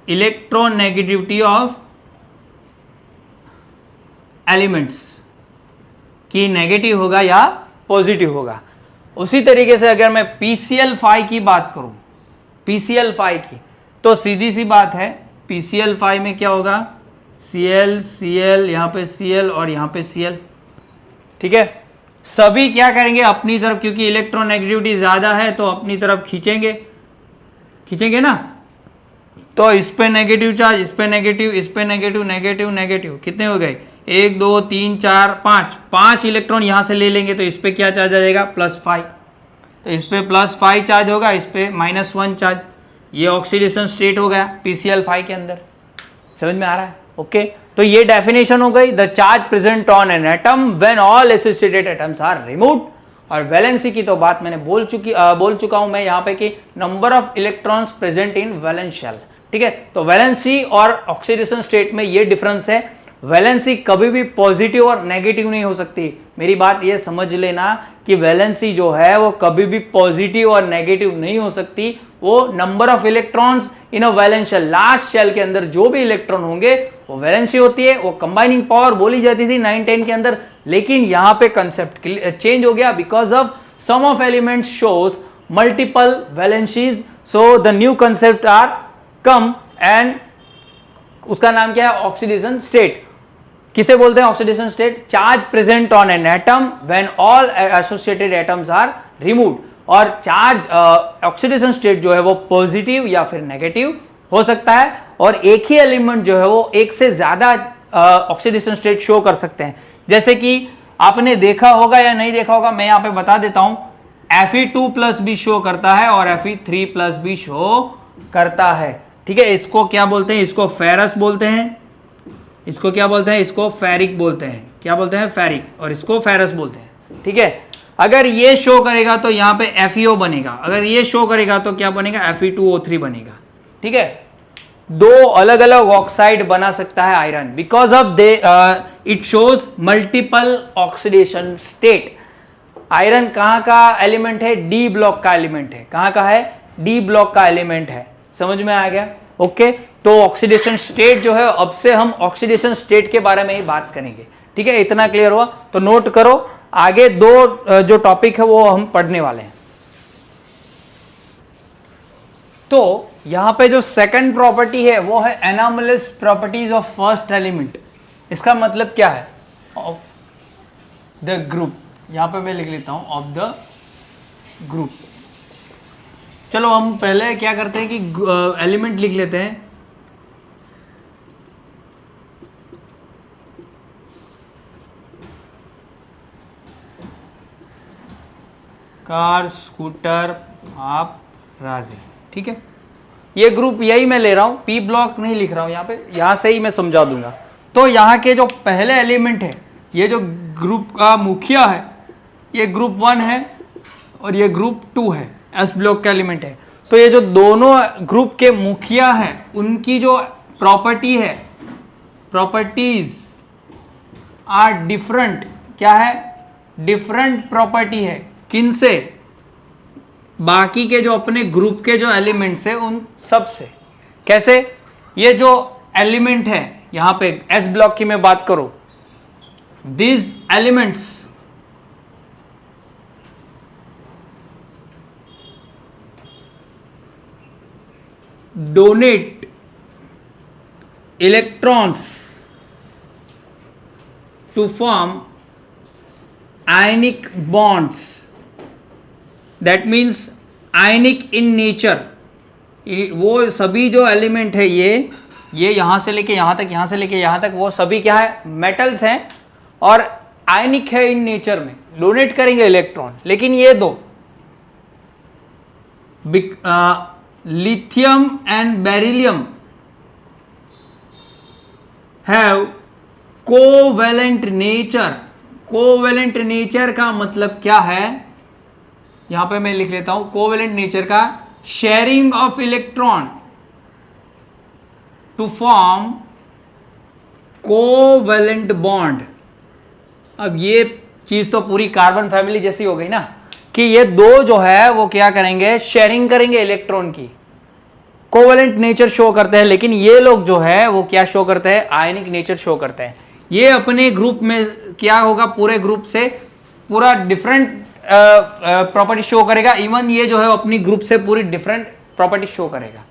electronegativity of elements, कि नेगेटिव होगा या पॉजिटिव होगा। उसी तरीके से अगर मैं PCl5 की बात करूं, PCl5 की, तो सीधी सी बात है, PCl5 में क्या होगा, Cl Cl, यहाँ पे Cl और यहाँ पे Cl, ठीक है। सभी क्या करेंगे, अपनी तरफ, क्योंकि इलेक्ट्रोनेगेटिविटी ज्यादा है तो अपनी तरफ खींचेंगे, खींचेंगे ना। तो इस पे नेगेटिव चार्ज, इस पे नेगेटिव, इस पे नेगेटिव, नेगेटिव नेगेटिव, कितने हो गए, 1 2 3 4 5 इलेक्ट्रॉन यहां से ले लेंगे तो इस पे क्या चार्ज आ जाएगा, +5। तो इस पे +5 चार्ज होगा, इस पे -1 चार्ज। ये ऑक्सीडेशन स्टेट हो गया PCl5 के अंदर, समझ में आ रहा है? ओके, तो ये डेफिनेशन हो गई, the charge present on an atom when all associated atoms are removed. और वैलेंसी की तो बात मैंने बोल चुका हूं मैं यहाँ पे कि number of electrons present in valence shell, ठीक है। तो वैलेंसी और ऑक्सीडेशन स्टेट में ये डिफरेंस है, वैलेंसी कभी भी पॉजिटिव और नेगेटिव नहीं हो सकती। मेरी बात ये समझ लेना कि वैलेंसी जो है वो कभी भी पॉजिटिव और नेगेटिव नहीं हो सकती, वो number of electrons in a valence shell, last shell के अंदर जो भी इलेक्ट्रॉन होंगे वो वैलेंसी होती है, वो कंबाइनिंग पावर बोली जाती थी 9-10 के अंदर। लेकिन यहां पे कंसेप्ट चेंज हो गया because of some of elements shows multiple valencies, so the new concept are come and उसका नाम क्या है? Oxidation state. किसे बोलते हैं oxidation state? Charge present on an atom when all associated atoms are removed. और चार्ज ऑक्सीडेशन स्टेट जो है वो पॉजिटिव या फिर नेगेटिव हो सकता है, और एक ही एलिमेंट जो है वो एक से ज्यादा ऑक्सीडेशन स्टेट शो कर सकते हैं। जैसे कि आपने देखा होगा या नहीं देखा होगा, मैं यहां पे बता देता हूं, Fe2+ भी शो करता है और Fe3+ भी शो करता है, ठीक है। इसको क्या बोलते हैं? इसको फेरस बोलते हैं, इसको क्या बोलते हैं? इसको फेरिक बोलते हैं। क्या बोलते हैं? फेरिक। और इसको फेरस बोलते हैं, ठीक है। अगर ये शो करेगा तो यहाँ पे FeO बनेगा, अगर ये शो करेगा तो क्या बनेगा? Fe2O3 बनेगा, ठीक है। दो अलग अलग ऑक्साइड बना सकता है iron, because of they it shows multiple oxidation state. Iron कहाँ का एलिमेंट है? डी ब्लॉक का एलिमेंट है। कहाँ का है? डी ब्लॉक का एलिमेंट है। समझ में आ गया? ओके, तो ऑक्सीडेशन स्टेट जो है, अब से हम ऑक्सीडेशन स्टेट के बारे में ही बात करेंगे, ठीक है। इतना क्लियर हुआ? तो नोट करो, आगे दो जो टॉपिक है वो हम पढ़ने वाले हैं। तो यहां पे जो सेकंड प्रॉपर्टी है वो है anomalous properties of first element. इसका मतलब क्या है? Of the group. यहां पे मैं लिख लेता हूं ऑफ द ग्रुप। चलो हम पहले क्या करते हैं कि एलिमेंट लिख लेते हैं। कार, स्कूटर, आप, राजी, ठीक है। ये ग्रुप यही मैं ले रहा हूं, पी ब्लॉक नहीं लिख रहा हूं यहाँ पे, यहां से ही मैं समझा दूंगा। तो यहाँ के जो पहले एलिमेंट है, ये जो ग्रुप का मुखिया है, ये ग्रुप 1 है और ये ग्रुप 2 है, एस ब्लॉक का एलिमेंट है। तो ये जो दोनों ग्रुप के मुखिया हैं, उनकी जो प्रॉपर्टी है, प्रॉपर्टीज आर डिफरेंट। क्या है? डिफरेंट प्रॉपर्टी है। किनसे? बाकी के जो अपने ग्रुप के जो एलिमेंट्स है उन सब से। कैसे? ये जो एलिमेंट है यहां पे एस ब्लॉक की मैं बात करूं, these elements donate electrons to form ionic bonds, that means ionic in nature. वो सभी जो एलिमेंट है ये यहां से लेके यहां तक, यहां से लेके यहां तक, वो सभी क्या है? मेटल्स हैं और आयनिक है इन नेचर में, डोनेट करेंगे इलेक्ट्रॉन। लेकिन ये दो lithium and beryllium have covalent nature. Covalent nature का मतलब क्या है? यहां पे मैं लिख लेता हूं, कोवेलेंट नेचर का sharing of electron to form covalent bond. अब ये चीज तो पूरी कार्बन फैमिली जैसी हो गई ना, कि ये दो जो है वो क्या करेंगे? शेयरिंग करेंगे इलेक्ट्रॉन की, कोवेलेंट नेचर शो करते हैं। लेकिन ये लोग जो है वो क्या शो करते हैं? आयनिक नेचर शो करते हैं। ये अपने ग्रुप में क्या होगा? पूरे ग्रुप से पूरा डिफरेंट प्रॉपर्टी शो करेगा। इवन ये जो है अपनी ग्रुप से पूरी डिफरेंट प्रॉपर्टी शो करेगा,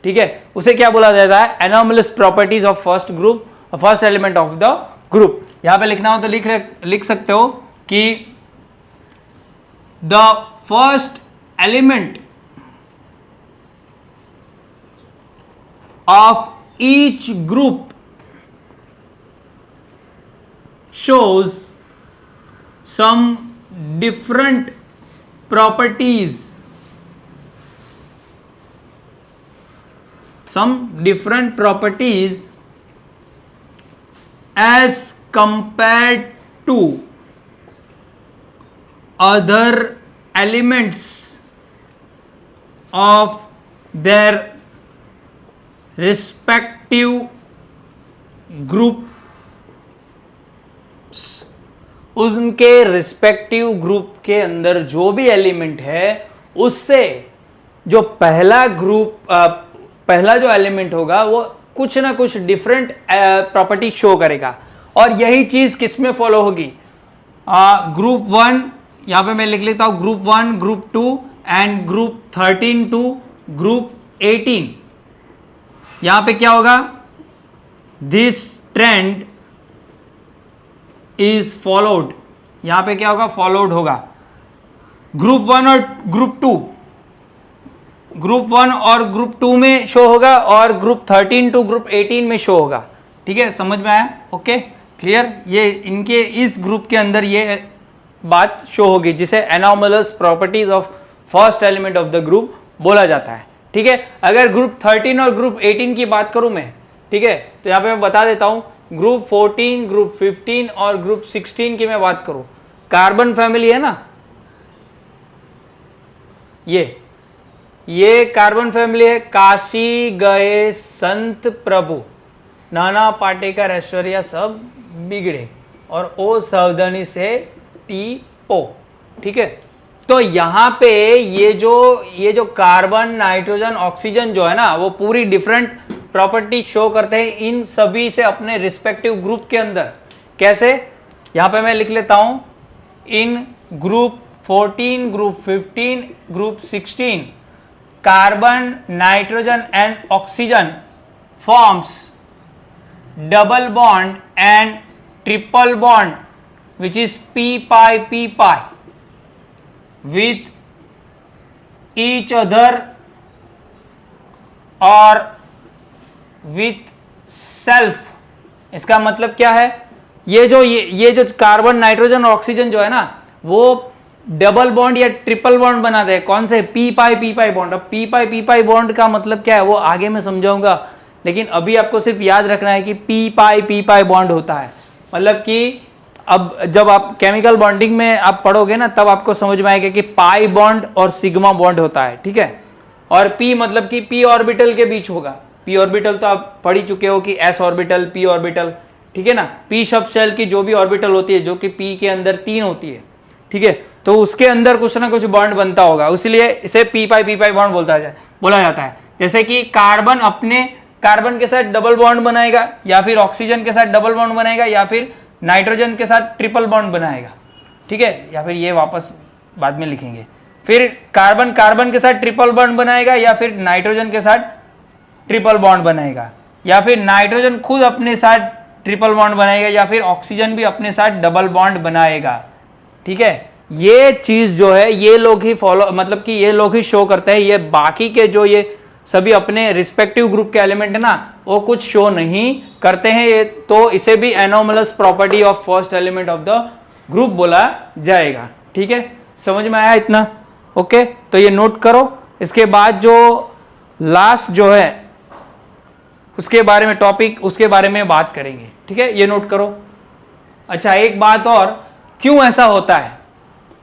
ठीक है। उसे क्या बोला जाता है? Anomalous properties of first group, first element of the group. यहां पे लिखना हो तो लिख सकते हो कि the first element of each group shows some different properties some different properties as compared to other elements of their respective groups, उनके रिस्पेक्टिव ग्रुप के अंदर जो भी एलिमेंट है उससे जो पहला जो एलिमेंट होगा वो कुछ ना कुछ डिफरेंट प्रॉपर्टी शो करेगा। और यही चीज किस में फॉलो होगी? ग्रुप 1, यहां पे मैं लिख लेता हूं group 1, group 2 and group 13 to group 18। यहां पे क्या होगा? This trend is followed. यहां पे क्या होगा? फॉलोड होगा। ग्रुप 1 और ग्रुप 2, ग्रुप 1 और ग्रुप 2 में शो होगा और ग्रुप 13 टू ग्रुप 18 में शो होगा। ठीक है, समझ में आया? Okay, clear? ये इनके इस ग्रुप के अंदर ये बात शो होगी जिसे anomalous properties of first element of the group बोला जाता है। ठीक है, अगर ग्रुप 13 और ग्रुप 18 की बात करूं मैं, ठीक है, तो यहां पे मैं बता देता हूं ग्रुप 14, ग्रुप 15 और ग्रुप 16 की मैं बात करूं, कार्बन फैमिली है ना, ये कार्बन फैमिली है। काशी गए संत प्रभु, नाना पाटेकर ऐश्वर्या सब बिगड़े, और ओ सावधानी से टी ओ। ठीक है, तो यहां पे ये जो कार्बन, नाइट्रोजन, ऑक्सीजन जो है ना, वो पूरी डिफरेंट प्रॉपर्टी शो करते हैं इन सभी से अपने रिस्पेक्टिव ग्रुप के अंदर। कैसे? यहां पे मैं लिख लेता हूं, in group 14, group 15, group 16, carbon, nitrogen and oxygen forms double bond and triple bond which is p pi with each other or with self। इसका मतलब क्या है? ये जो कार्बन, नाइट्रोजन और ऑक्सीजन जो है ना, वो डबल बॉन्ड या ट्रिपल बॉन्ड बनाते हैं। कौन से? P pi bond. अब पी पाई बॉन्ड का मतलब क्या है वो आगे मैं समझाऊंगा, लेकिन अभी आपको सिर्फ याद रखना है कि पी पाई बॉन्ड होता है। मतलब कि अब जब आप केमिकल बॉन्डिंग में आप पढ़ोगे ना, तब आपको समझ में आएगा कि पाई बॉन्ड और सिग्मा बॉन्ड होता है। ठीक है, और पी मतलब कि पी ऑर्बिटल के बीच होगा। पी ऑर्बिटल तो आप पढ़ ही चुके हो कि एस ऑर्बिटल, पी ऑर्बिटल। ठीक है ना, पी सब शेल की जो भी ऑर्बिटल होती है, जो कि पी के अंदर 3 होती है। ठीक है, तो उसके अंदर कुछ ना कुछ बॉन्ड बनता होगा, इसलिए इसे पी पाई बॉन्ड बोला जाता है। जैसे कि कार्बन अपने कार्बन के साथ डबल बॉन्ड बनाएगा, या फिर ऑक्सीजन के साथ डबल बॉन्ड बनाएगा, या फिर नाइट्रोजन के साथ ट्रिपल बॉन्ड बनाएगा। ठीक है, या फिर ये वापस बाद में लिखेंगे। फिर कार्बन के साथ ट्रिपल बॉन्ड बनाएगा, या फिर नाइट्रोजन के साथ ट्रिपल बॉन्ड बनाएगा, या फिर नाइट्रोजन खुद अपने साथ ट्रिपल बॉन्ड बनाएगा, या फिर ऑक्सीजन भी अपने साथ डबल बॉन्ड बनाएगा। ठीक है, ये चीज जो है ये लोग ही फॉलो, मतलब कि ये लोग ही शो करते हैं। ये बाकी के जो ये सभी अपने रिस्पेक्टिव ग्रुप के एलिमेंट है ना, वो कुछ शो नहीं करते हैं। ये तो इसे भी anomalous property of first element of the group बोला जाएगा। ठीक है, समझ में आया इतना? ओके, तो ये नोट करो। इसके बाद जो लास्ट जो है उसके बारे में टॉपिक, उसके बारे में बात करेंगे। ठीक है, ये नोट करो। अच्छा, एक बात और, क्यों ऐसा होता है,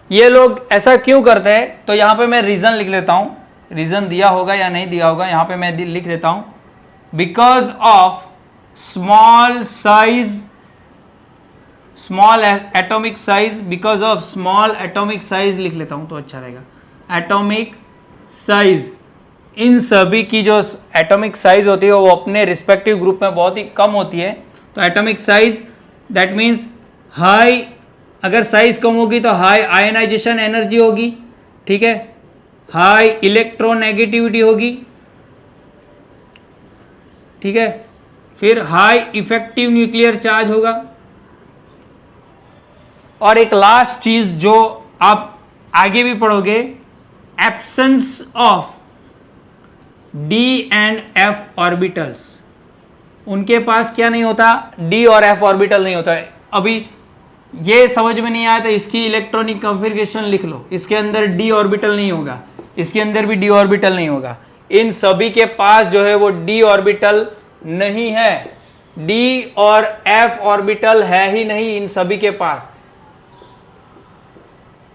ये लोग ऐसा क्यों करते हैं? तो यहां पे मैं रीजन लिख लेता हूं। रीजन दिया होगा या नहीं दिया होगा, यहां पे मैं लिख लेता हूं। Because of small size, small atomic size, because of small atomic size लिख लेता हूं तो अच्छा रहेगा। एटॉमिक साइज, इन सभी की जो एटॉमिक साइज होती है वो अपने रिस्पेक्टिव ग्रुप में बहुत ही कम होती है। तो atomic size that means high, अगर साइज कम होगी तो हाई आयनाइजेशन एनर्जी होगी। ठीक है, हाई इलेक्ट्रोनेगेटिविटी होगी। ठीक है, फिर हाई इफेक्टिव न्यूक्लियर चार्ज होगा। और एक लास्ट चीज जो आप आगे भी पढ़ोगे, absence of D and F orbitals. उनके पास क्या नहीं होता? डी और एफ ऑर्बिटल नहीं होता है। अभी ये समझ में नहीं आया तो इसकी इलेक्ट्रॉनिक कॉन्फ़िगरेशन लिख लो। इसके अंदर डी ऑर्बिटल नहीं होगा, इसके अंदर भी डी ऑर्बिटल नहीं होगा। इन सभी के पास जो है वो d ऑर्बिटल नहीं है, d और f ऑर्बिटल है ही नहीं, इन सभी के पास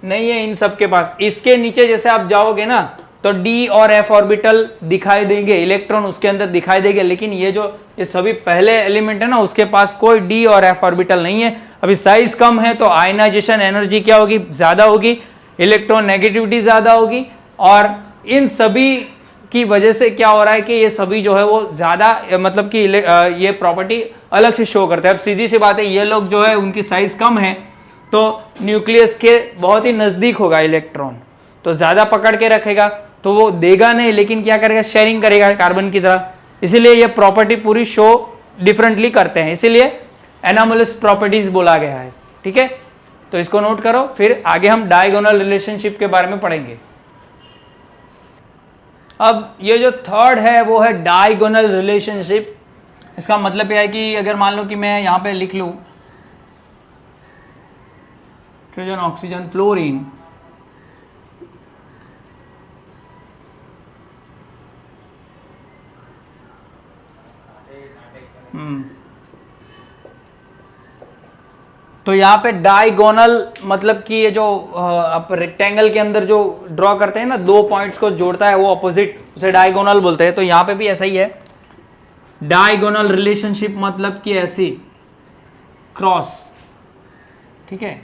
नहीं है, इन सब के पास। इसके नीचे जैसे आप जाओगे ना तो d और f ऑर्बिटल दिखाई देंगे, इलेक्ट्रॉन उसके अंदर दिखाई देंगे, लेकिन ये सभी पहले एलिमेंट है ना उसके पास कोई d और f ऑर्बिटल नहीं है। अभी साइज कम है तो आयनाइजेशन एनर्जी क्या होगी, ज्यादा होगी, इलेक्ट्रॉन नेगेटिविटी ज्यादा होगी, और इन सभी की वजह से क्या हो रहा है कि ये सभी जो है वो ज्यादा मतलब कि ये प्रॉपर्टी अलग से शो करते हैं। अब सीधी सी बात है, ये लोग जो है उनकी साइज कम है तो न्यूक्लियस के बहुत ही नजदीक होगा इलेक्ट्रॉन, तो ज्यादा पकड़ के रखेगा, तो वो देगा नहीं लेकिन क्या करेगा, शेयरिंग करेगा कार्बन की तरह। इसीलिए ये प्रॉपर्टी पूरी शो डिफरेंटली करते हैं, इसीलिए एनोमलस प्रॉपर्टीज बोला गया है। ठीक है, तो इसको नोट करो, फिर आगे हम डायगोनल रिलेशनशिप के बारे में पढ़ेंगे। अब ये जो थर्ड है वो है डायगोनल रिलेशनशिप। इसका मतलब यह है कि अगर मान लो कि मैं यहां पे लिख लूं नाइट्रोजन ऑक्सीजन फ्लोरीन, तो यहाँ पे डायगोनल मतलब कि ये जो आप रेक्टेंगल के अंदर जो ड्रॉ करते हैं ना, दो पॉइंट्स को जोड़ता है वो अपोजिट, उसे डायगोनल बोलते हैं। तो यहाँ पे भी ऐसा ही है, डायगोनल रिलेशनशिप मतलब कि ऐसी क्रॉस, ठीक है,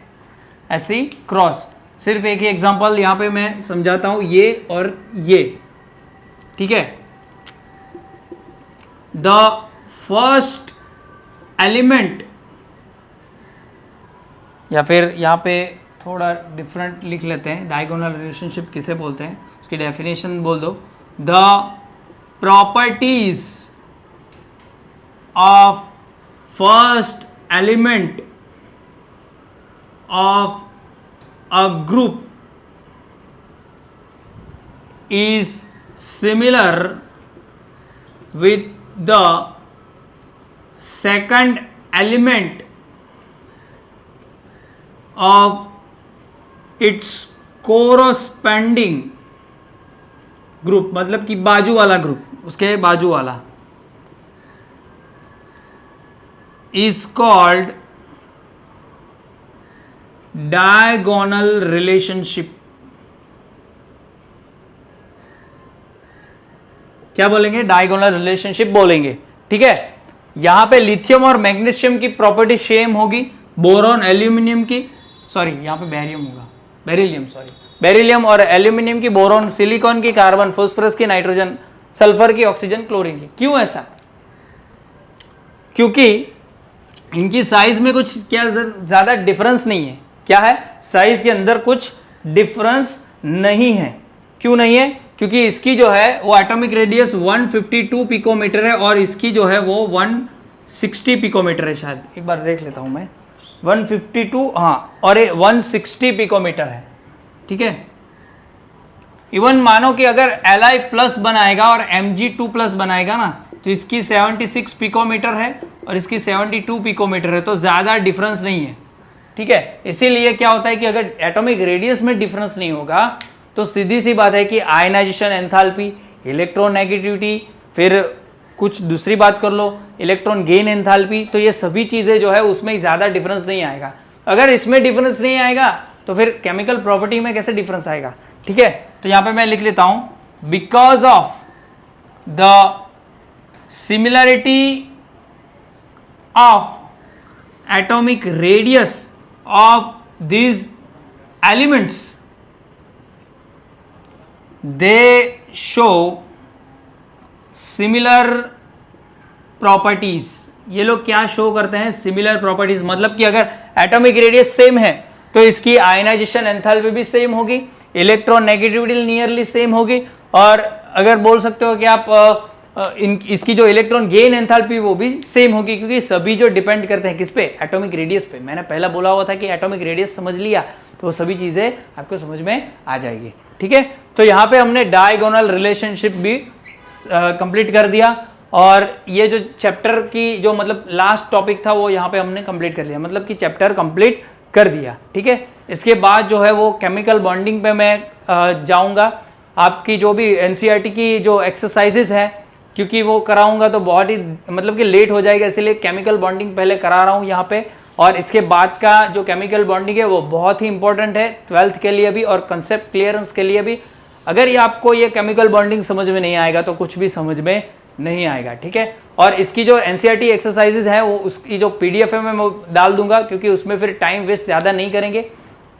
ऐसी क्रॉस। सिर्फ एक ही एग्जांपल यहाँ पे मैं समझाता हूं, ये और ये, ठीक है। द फर्स्ट एलिमेंट, या फिर यहाँ पे थोड़ा डिफरेंट लिख लेते हैं, डायगोनल रिलेशनशिप किसे बोलते हैं उसकी डेफिनेशन बोल दो। The properties of first element of a group is similar with the second element of its corresponding group, मतलब कि बाजू वाला ग्रुप, उसके बाजू वाला, is called diagonal relationship। क्या बोलेंगे, डायगोनल रिलेशनशिप बोलेंगे। ठीक है, यहां पे लिथियम और मैग्नीशियम की प्रॉपर्टी सेम होगी, बोरॉन एल्यूमिनियम की, सॉरी यहां पे बैरियम होगा, बेरिलियम, सॉरी बेरिलियम और एल्यूमिनियम की, बोरॉन, सिलिकॉन की, कार्बन, फास्फोरस की, नाइट्रोजन, सल्फर की, ऑक्सीजन, क्लोरीन की। क्यों ऐसा, क्योंकि इनकी साइज में कुछ क्या ज्यादा डिफरेंस नहीं है। क्या है, साइज के अंदर कुछ डिफरेंस नहीं है। क्यों नहीं है, क्योंकि इसकी जो है वो एटॉमिक रेडियस 152 पिकोमीटर है और इसकी जो है वो 160 पिकोमीटर है, शायद एक बार देख लेता हूं मैं, 152, हाँ, और ये 160 पिकोमीटर है। ठीक है, इवन मानो कि अगर Li प्लस बनाएगा और Mg2 प्लस बनाएगा ना, तो इसकी 76 पिकोमीटर है और इसकी 72 पिकोमीटर है, तो ज्यादा डिफरेंस नहीं है। ठीक है, इसीलिए क्या होता है कि अगर एटॉमिक रेडियस में डिफरेंस नहीं होगा तो सीधी सी बात है कि आयनाइजेशन एंथैल्पी, इलेक्ट्रॉन नेगेटिविटी, फिर कुछ दूसरी बात कर लो इलेक्ट्रॉन गेन एंथैल्पी, तो ये सभी चीजें जो है उसमें ज़्यादा डिफरेंस नहीं आएगा। अगर इसमें डिफरेंस नहीं आएगा तो फिर केमिकल प्रॉपर्टी में कैसे डिफरेंस आएगा। ठीक है, तो यहाँ पे मैं लिख लेता हूं, because of the similarity of atomic radius of these elements, they show similar properties। ये लोग क्या शो करते हैं, सिमिलर प्रॉपर्टीज, मतलब कि अगर एटॉमिक रेडियस सेम है तो इसकी आयनाइजेशन एंथैल्पी भी सेम होगी, इलेक्ट्रॉन नेगेटिविटी नियरली सेम होगी, और अगर बोल सकते हो कि आप इसकी जो इलेक्ट्रॉन गेन एंथैल्पी वो भी सेम होगी, क्योंकि सभी जो डिपेंड करते हैं किस पे, एटॉमिक रेडियस पे। मैंने पहला बोला हुआ था कि एटॉमिक रेडियस समझ लिया तो वो सभी चीजें आपको समझ में आ जाएगी। ठीक है, तो यहाँ पे हमने डायगोनल रिलेशनशिप भी कंप्लीट कर दिया, और ये जो चैप्टर की जो मतलब लास्ट टॉपिक था वो यहाँ पे हमने कंप्लीट कर लिया, मतलब कि चैप्टर कंप्लीट कर दिया। ठीक है, इसके बाद जो है वो केमिकल बॉन्डिंग पे मैं जाऊँगा, आपकी जो भी एनसीईआरटी की जो एक्सरसाइजेज है, क्योंकि वो कराऊंगा तो बहुत ही मतलब कि लेट हो जाएगा, इसलिए केमिकल बॉन्डिंग पहले करा रहा हूँ यहाँ पे। और इसके बाद का जो केमिकल बॉन्डिंग है वो बहुत ही इंपॉर्टेंट है 12th के लिए भी और कंसेप्ट क्लियरेंस के लिए भी। अगर ये आपको ये केमिकल बॉन्डिंग समझ में नहीं आएगा तो कुछ भी समझ में नहीं आएगा, ठीक है। और इसकी जो एनसीईआरटी एक्सरसाइजेज है वो उसकी जो पीडीएफ है मैं डाल दूंगा, क्योंकि उसमें फिर टाइम वेस्ट ज़्यादा नहीं करेंगे,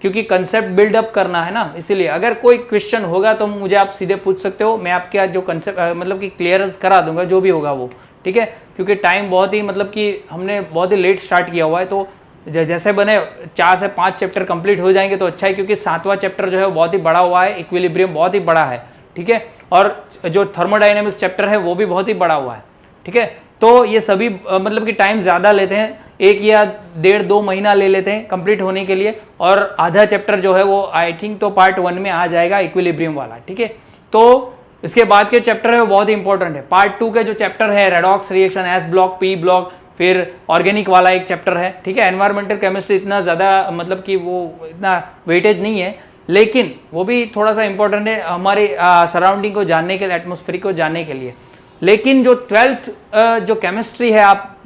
क्योंकि कंसेप्ट बिल्डअप करना है ना। इसीलिए अगर कोई क्वेश्चन होगा तो मुझे आप सीधे पूछ सकते हो, मैं आपके जो कंसेप्ट मतलब कि क्लियरेंस करा दूंगा जो भी होगा वो, ठीक है। क्योंकि टाइम बहुत ही मतलब कि हमने बहुत ही लेट स्टार्ट किया हुआ है, तो जैसे बने 4 से 5 चैप्टर कंप्लीट हो जाएंगे तो अच्छा है, क्योंकि 7वां चैप्टर जो है वो बहुत ही बड़ा हुआ है, इक्विलिब्रियम बहुत ही बड़ा है, ठीक है। और जो थर्मोडाइनमिक्स चैप्टर है वो भी बहुत ही बड़ा हुआ है, ठीक है। तो ये सभी मतलब कि टाइम ज़्यादा लेते हैं, 1 या 1.5-2 महीना ले लेते हैं कंप्लीट होने के लिए। और आधा चैप्टर जो है वो आई थिंक तो पार्ट 1 में आ जाएगा इक्विलिब्रियम वाला, ठीक है। तो इसके बाद के चैप्टर है वो बहुत ही इंपॉर्टेंट है। पार्ट 2 के जो चैप्टर है redox reaction, S block, P block, फिर ऑर्गेनिक वाला एक चैप्टर है, ठीक है। एनवायरमेंटल केमिस्ट्री इतना ज़्यादा मतलब कि वो इतना वेटेज नहीं है, लेकिन वो भी थोड़ा सा इंपॉर्टेंट है हमारे सराउंडिंग को जानने के लिए, एटमॉस्फेयर को जानने के लिए। लेकिन जो 12th जो केमिस्ट्री है आप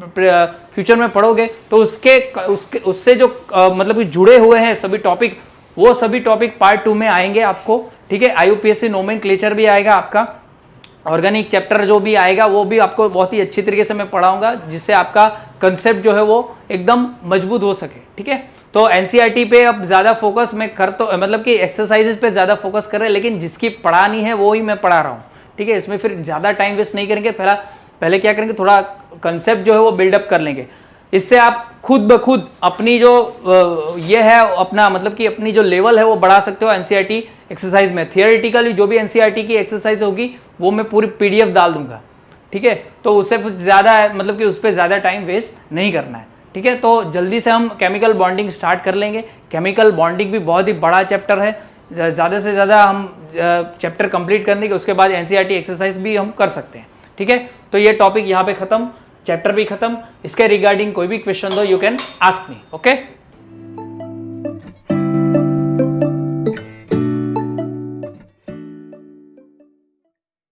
फ्यूचर में पढ़ोगे तो उससे जो मतलब कि जुड़े हुए हैं सभी टॉपिक, वो सभी टॉपिक पार्ट 2 में आएंगे आपको, ठीक है। आईयूपीएससी नोमेनक्लेचर भी आएगा आपका, ऑर्गेनिक चैप्टर जो भी आएगा वो भी आपको बहुत ही अच्छी तरीके से मैं पढ़ाऊंगा, जिससे आपका कंसेप्ट जो है वो एकदम मजबूत हो सके, ठीक है। तो एनसीईआरटी पे अब ज्यादा फोकस मैं कर तो मतलब कि एक्सरसाइजेस पे ज्यादा फोकस कर रहे हैं, लेकिन जिसकी पढ़ानी है वो ही मैं पढ़ा रहा हूँ, ठीक है। इसमें फिर ज्यादा टाइम वेस्ट नहीं करेंगे, पहले क्या करेंगे, थोड़ा कंसेप्ट जो है वो बिल्डअप कर लेंगे। इससे आप खुद ब खुद अपनी जो ये है अपना मतलब कि अपनी जो लेवल है वो बढ़ा सकते हो एनसीईआरटी एक्सरसाइज में। थियोरेटिकली जो भी एनसीईआरटी की एक्सरसाइज होगी वो मैं पूरी पीडीएफ डाल दूंगा, ठीक है। तो उससे ज़्यादा मतलब कि उस पर ज़्यादा टाइम वेस्ट नहीं करना है, ठीक है। तो जल्दी से हम केमिकल बॉन्डिंग स्टार्ट कर लेंगे। केमिकल बॉन्डिंग भी बहुत ही बड़ा चैप्टर है, ज़्यादा से ज़्यादा हम चैप्टर कंप्लीट करने के उसके बाद एनसीईआरटी एक्सरसाइज भी हम कर सकते हैं, ठीक है। तो ये टॉपिक यहाँ पे खत्म, चैप्टर भी खत्म। इसके रिगार्डिंग कोई भी क्वेश्चन दो, you can ask me, okay.